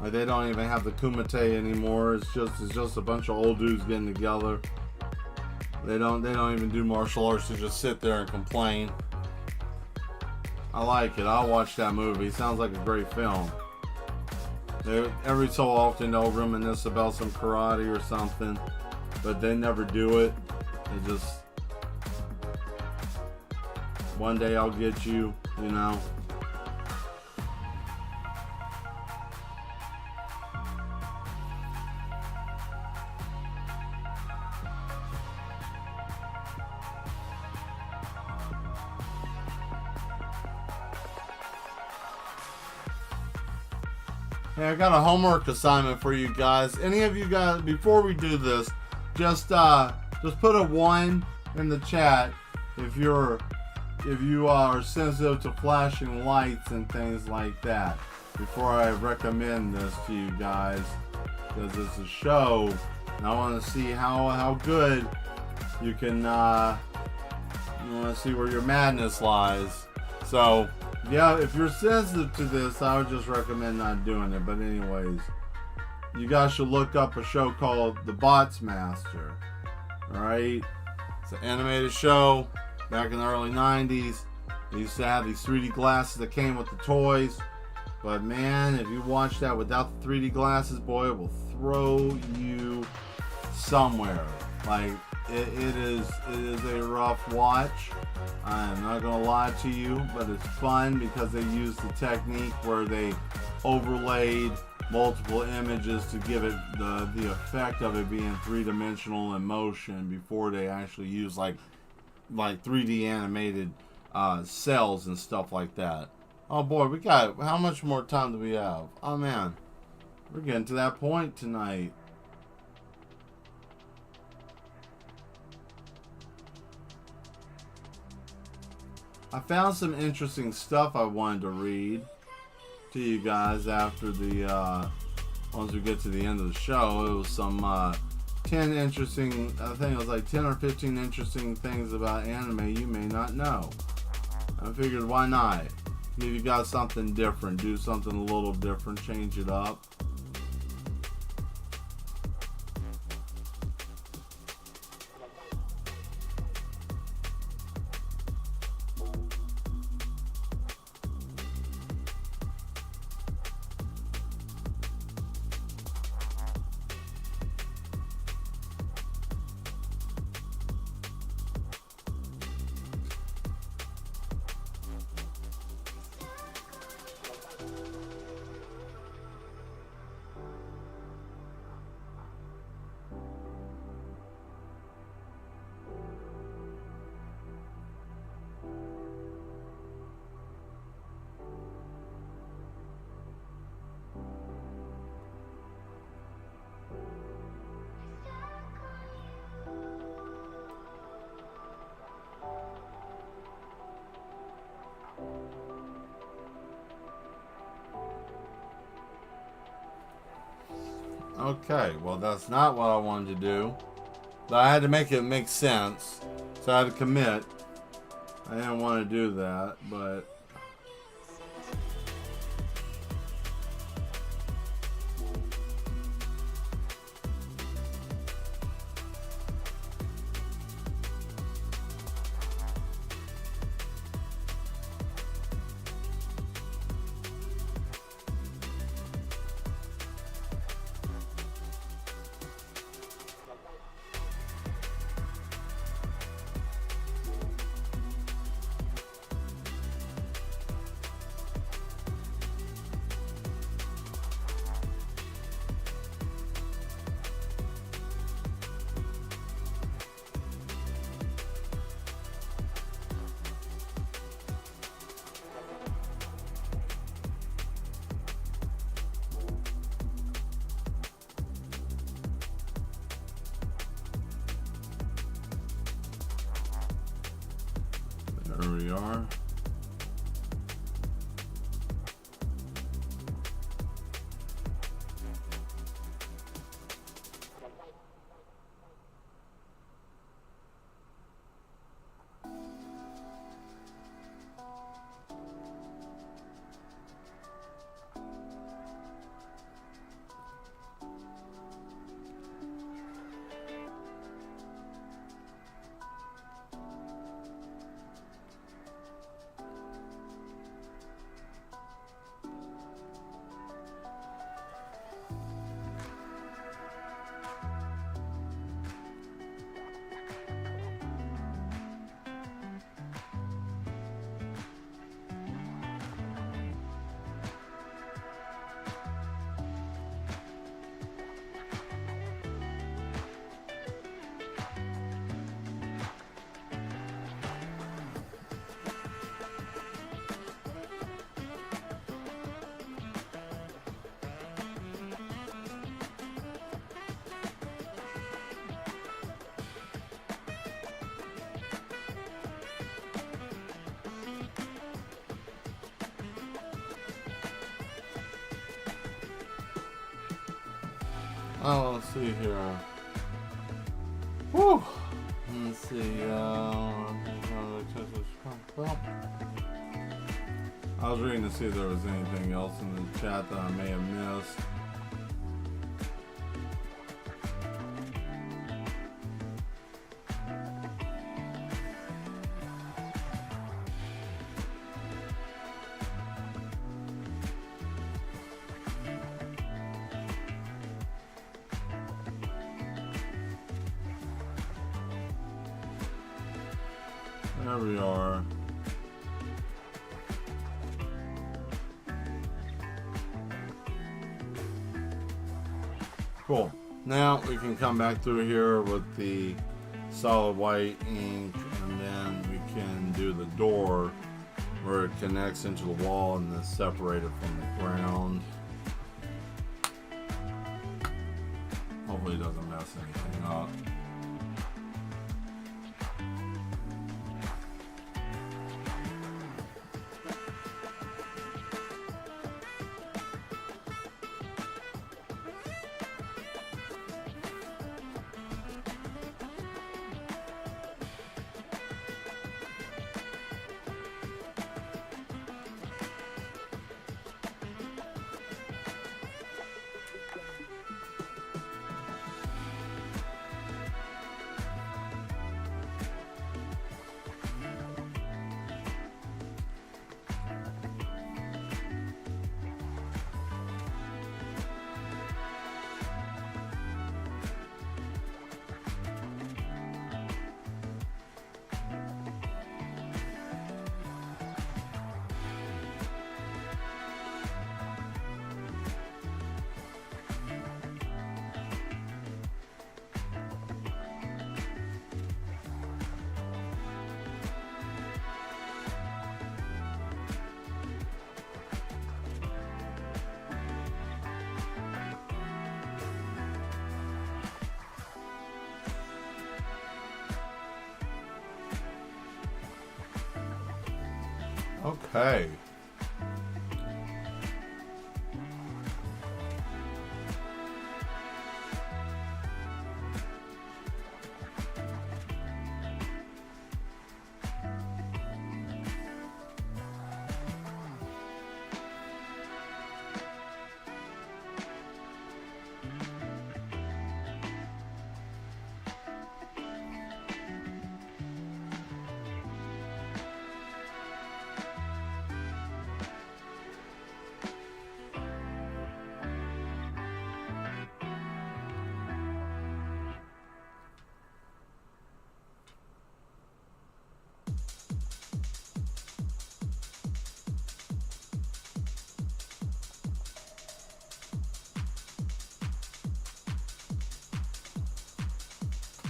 A: Like, they don't even have the Kumite anymore. It's just a bunch of old dudes getting together. They don't even do martial arts to just sit there and complain. I like it. I'll watch that movie. It sounds like a great film. Every so often they'll reminisce about some karate or something, but they never do it. They just, one day I'll get you, you know. Hey, I got a homework assignment for you guys. Any of you guys, before we do this, just put a 1 in the chat if you're if you are sensitive to flashing lights and things like that, before I recommend this to you guys, because it's a show, and I want to see how good you can. You want to see where your madness lies. So, yeah, if you're sensitive to this, I would just recommend not doing it. But anyways, you guys should look up a show called The Bots Master. Alright? It's an animated show back in the early 90s. They used to have these 3D glasses that came with the toys. But man, if you watch that without the 3D glasses, boy, it will throw you somewhere. Like, it is a rough watch. I'm not gonna lie to you, but it's fun because they used the technique where they overlaid multiple images to give it the effect of it being three-dimensional in motion before they actually use like 3D animated cells and stuff like that. Oh boy, we got, how much more time do we have? Oh man, we're getting to that point tonight. I found some interesting stuff I wanted to read to you guys after the, once we get to the end of the show. It was some 10 interesting, I think it was like 10 or 15 interesting things about anime you may not know. I figured, why not? If you got something different, do something a little different, change it up. Okay, well that's not what I wanted to do, but I had to make it make sense, so I had to commit. I didn't want to do that, but there we are. Oh, let's see here. Whew. Let's see. Well, I was reading to see if there was anything else in the chat that I may have missed. There we are. Cool. Now we can come back through here with the solid white ink, and then we can do the door where it connects into the wall and is separated from the ground. Hopefully it doesn't mess anything up. Okay.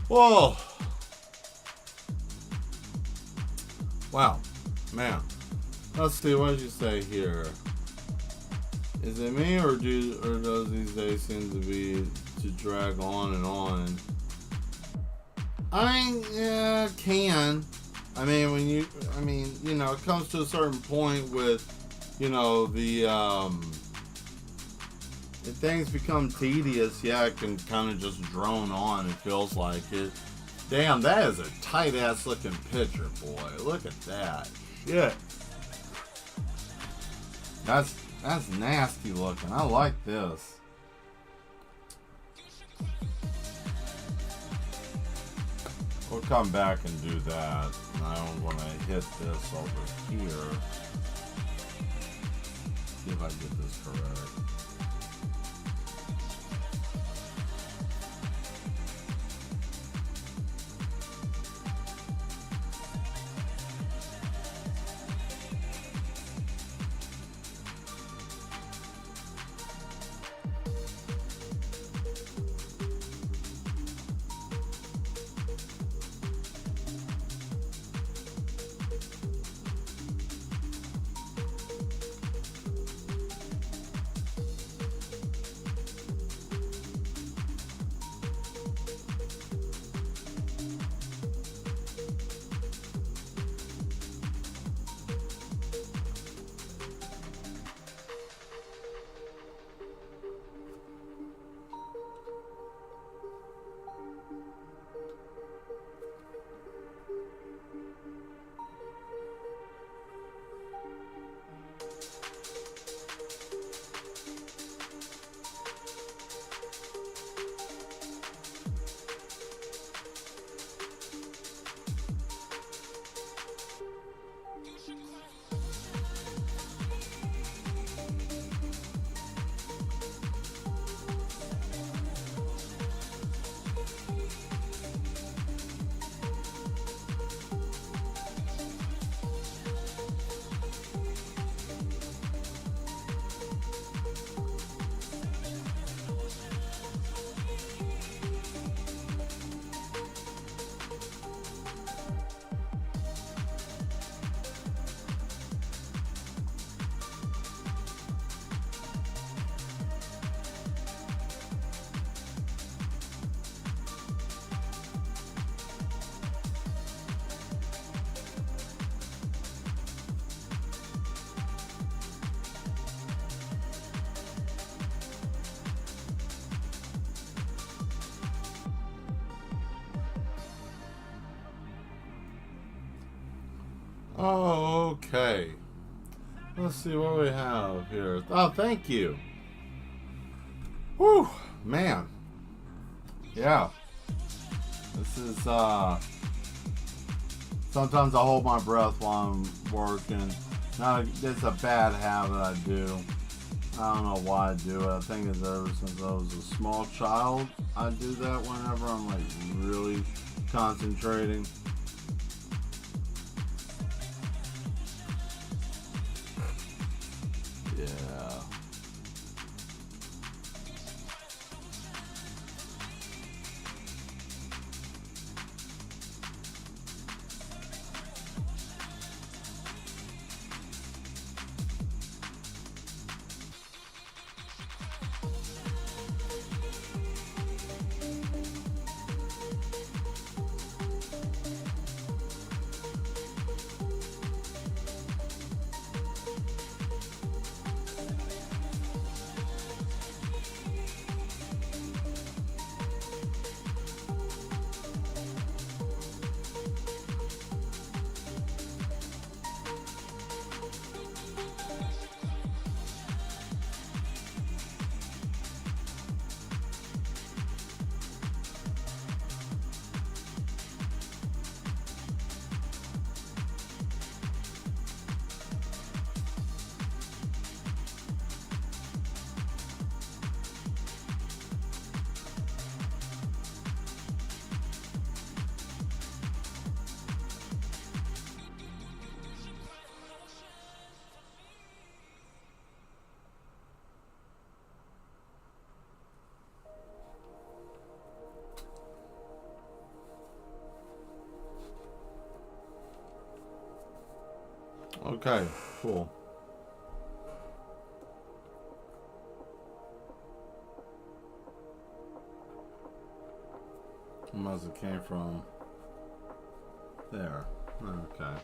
A: Whoa. Wow. Man. Let's see, what did you say here? Is it me, or does these days seem to be to drag on and on? I mean, yeah, it can. I mean, when you know, it comes to a certain point with, you know, if things become tedious, yeah, it can kind of just drone on. It feels like it. Damn, that is a tight-ass looking picture, boy. Look at that. Shit. That's nasty looking. I like this. We'll come back and do that. And I'm going to hit this over here. See if I get this correct. Oh, okay. Let's see what we have here. Oh, thank you. Whew, man. Yeah. This is, sometimes I hold my breath while I'm working. Now, it's a bad habit I do. I don't know why I do it. I think it's ever since I was a small child. I do that whenever I'm like really concentrating. Yeah. Okay, cool. Must have came from there. Okay.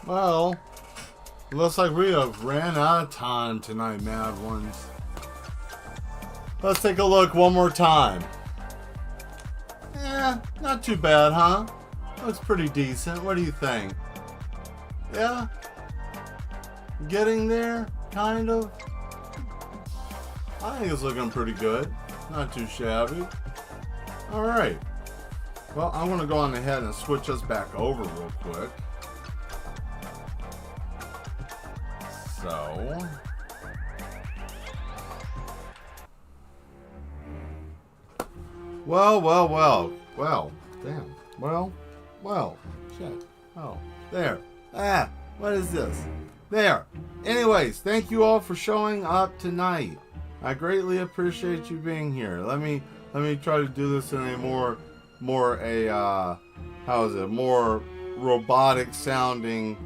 A: Well, looks like we have ran out of time tonight, Mad Ones. Let's take a look one more time. Not too bad, huh? Looks pretty decent. What do you think? Yeah? Getting there? Kind of? I think it's looking pretty good. Not too shabby. Alright. Well, I'm going to go on ahead and switch us back over real quick. So... Well, damn. Well, shit. Oh, there. What is this? There. Anyways, thank you all for showing up tonight. I greatly appreciate you being here. Let me try to do this in a more robotic sounding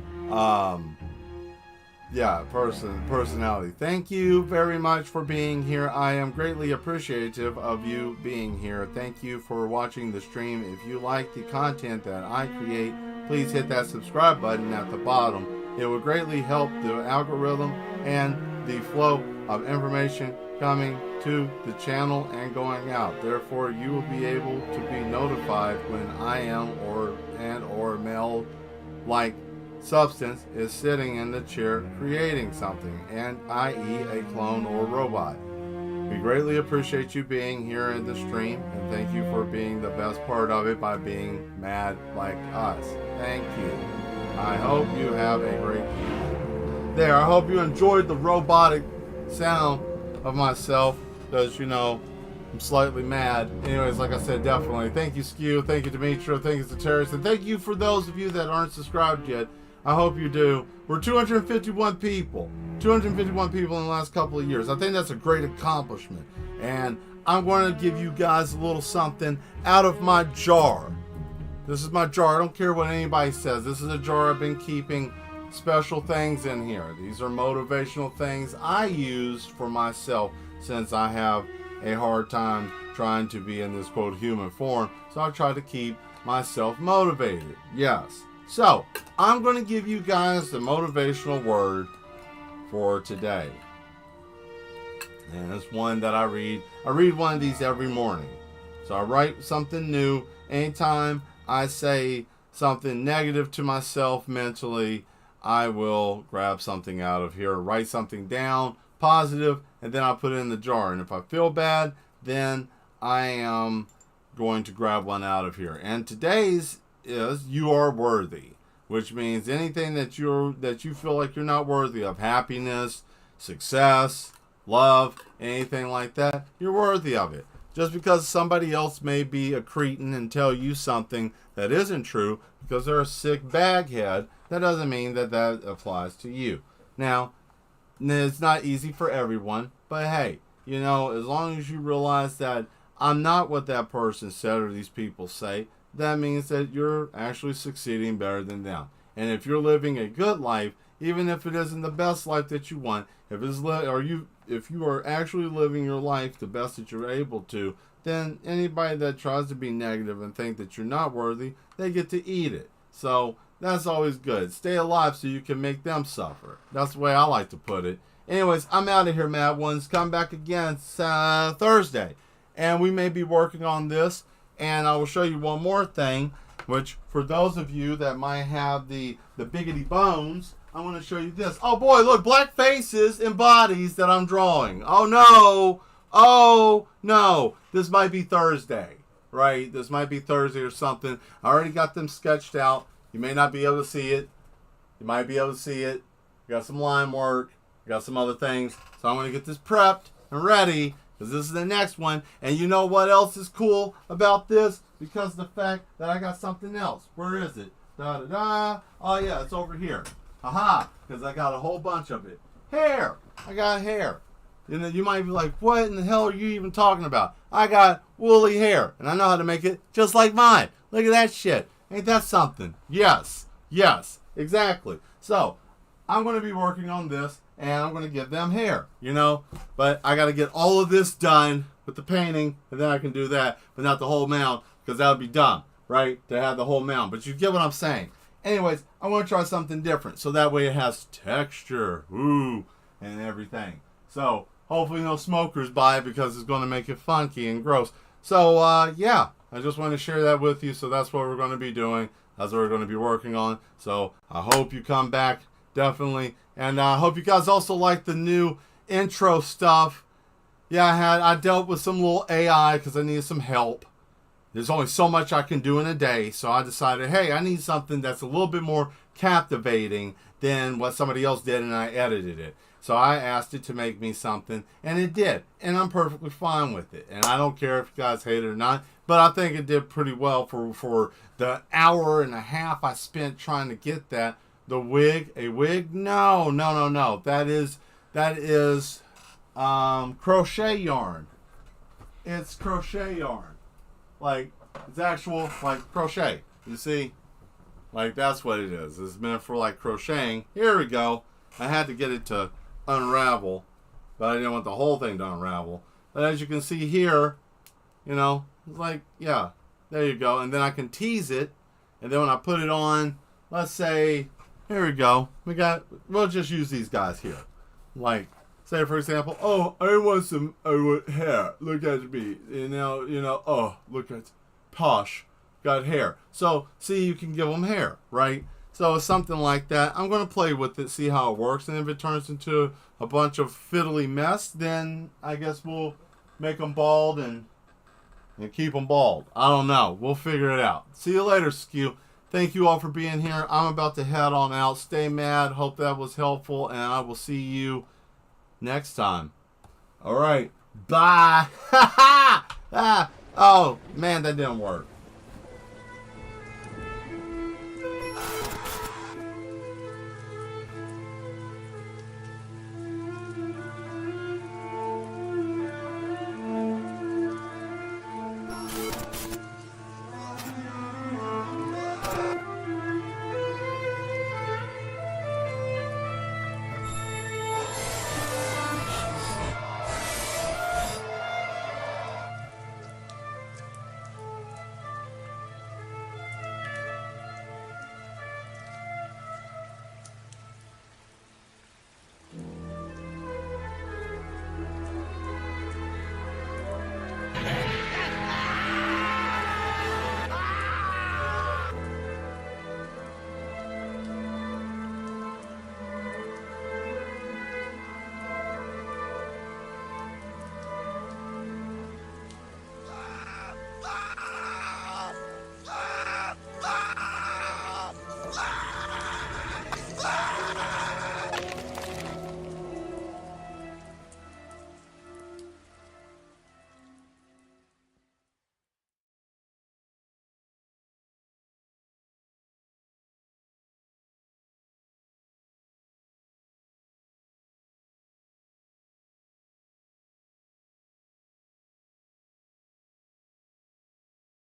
A: personality. Thank you very much for being here. I am greatly appreciative of you being here. Thank you for watching the stream. If you like the content that I create, please hit that subscribe button at the bottom. It would greatly help the algorithm and the flow of information coming to the channel and going out. Therefore, you will be able to be notified when I am or Mel like substance is sitting in the chair creating something, and i.e. a clone or robot. We greatly appreciate you being here in the stream, and thank you for being the best part of it by being mad like us. Thank you. I hope you have a great evening. There, I hope you enjoyed the robotic sound of myself, because, you know, I'm slightly mad. Anyways, like I said, definitely. Thank you, Skew. Thank you, Demetrio. Thank you, Soteris. And thank you for those of you that aren't subscribed yet. I hope you do. We're 251 people. 251 people in the last couple of years. I think that's a great accomplishment. And I'm going to give you guys a little something out of my jar. This is my jar. I don't care what anybody says. This is a jar I've been keeping special things in here. These are motivational things I use for myself since I have a hard time trying to be in this quote human form. So I try to keep myself motivated. Yes. So, I'm going to give you guys the motivational word for today. And it's one that I read. I read one of these every morning. So I write something new. Anytime I say something negative to myself mentally, I will grab something out of here, write something down, positive, and then I'll put it in the jar. And if I feel bad, then I am going to grab one out of here. And today's is you are worthy, which means anything that you feel like you're not worthy of, happiness, success, love, anything like that, you're worthy of it. Just because somebody else may be a cretin and tell you something that isn't true because they're a sick baghead, that doesn't mean that that applies to you. Now, it's not easy for everyone, but hey, you know, as long as you realize that I'm not what that person said or these people say, that means that you're actually succeeding better than them. And if you're living a good life, even if it isn't the best life that you want, if you are actually living your life the best that you're able to, then anybody that tries to be negative and think that you're not worthy, they get to eat it. So that's always good. Stay alive so you can make them suffer. That's the way I like to put it. Anyways, I'm out of here, Mad Ones. Come back again Thursday. And we may be working on this. And I will show you one more thing, which for those of you that might have the biggity bones, I want to show you this. Oh boy, look, black faces and bodies that I'm drawing. Oh no. Oh no. This might be Thursday, right? This might be Thursday or something. I already got them sketched out. You may not be able to see it. You might be able to see it. Got some line work. Got some other things. So I'm going to get this prepped and ready, because this is the next one. And you know what else is cool about this? Because of the fact that I got something else. Where is it? Da-da-da. Oh, yeah, it's over here. Aha, because I got a whole bunch of it. Hair. I got hair. And then you might be like, what in the hell are you even talking about? I got woolly hair, and I know how to make it just like mine. Look at that shit. Ain't that something? Yes. Yes. Exactly. So, I'm going to be working on this, and I'm going to give them hair, you know? But I got to get all of this done with the painting, and then I can do that, but not the whole mound, because that would be dumb, right? To have the whole mound. But you get what I'm saying. Anyways, I want to try something different. So that way it has texture. Ooh, and everything. So hopefully no smokers buy it because it's going to make it funky and gross. So, yeah, I just want to share that with you. So that's what we're going to be doing. That's what we're going to be working on. So I hope you come back, definitely. And I hope you guys also like the new intro stuff. Yeah, I dealt with some little AI because I needed some help. There's only so much I can do in a day. So I decided, hey, I need something that's a little bit more captivating than what somebody else did, and I edited it. So I asked it to make me something, and it did. And I'm perfectly fine with it. And I don't care if you guys hate it or not, but I think it did pretty well for the hour and a half I spent trying to get that. The wig, a wig? No. That is crochet yarn. It's crochet yarn. Like, it's actual, like, crochet. You see? Like, that's what it is. It's meant for, like, crocheting. Here we go. I had to get it to unravel, but I didn't want the whole thing to unravel. But as you can see here, you know, it's like, yeah, there you go. And then I can tease it, and then when I put it on, let's say, here we go. We'll just use these guys here. Like, say for example, oh, I want some hair. Look at me. You know, oh, look at posh. Got hair. So, see, you can give them hair, right? So, something like that. I'm going to play with it, see how it works. And if it turns into a bunch of fiddly mess, then I guess we'll make them bald and keep them bald. I don't know. We'll figure it out. See you later, Skew. Thank you all for being here. I'm about to head on out. Stay mad. Hope that was helpful. And I will see you next time. All right. Bye. Oh, man, that didn't work.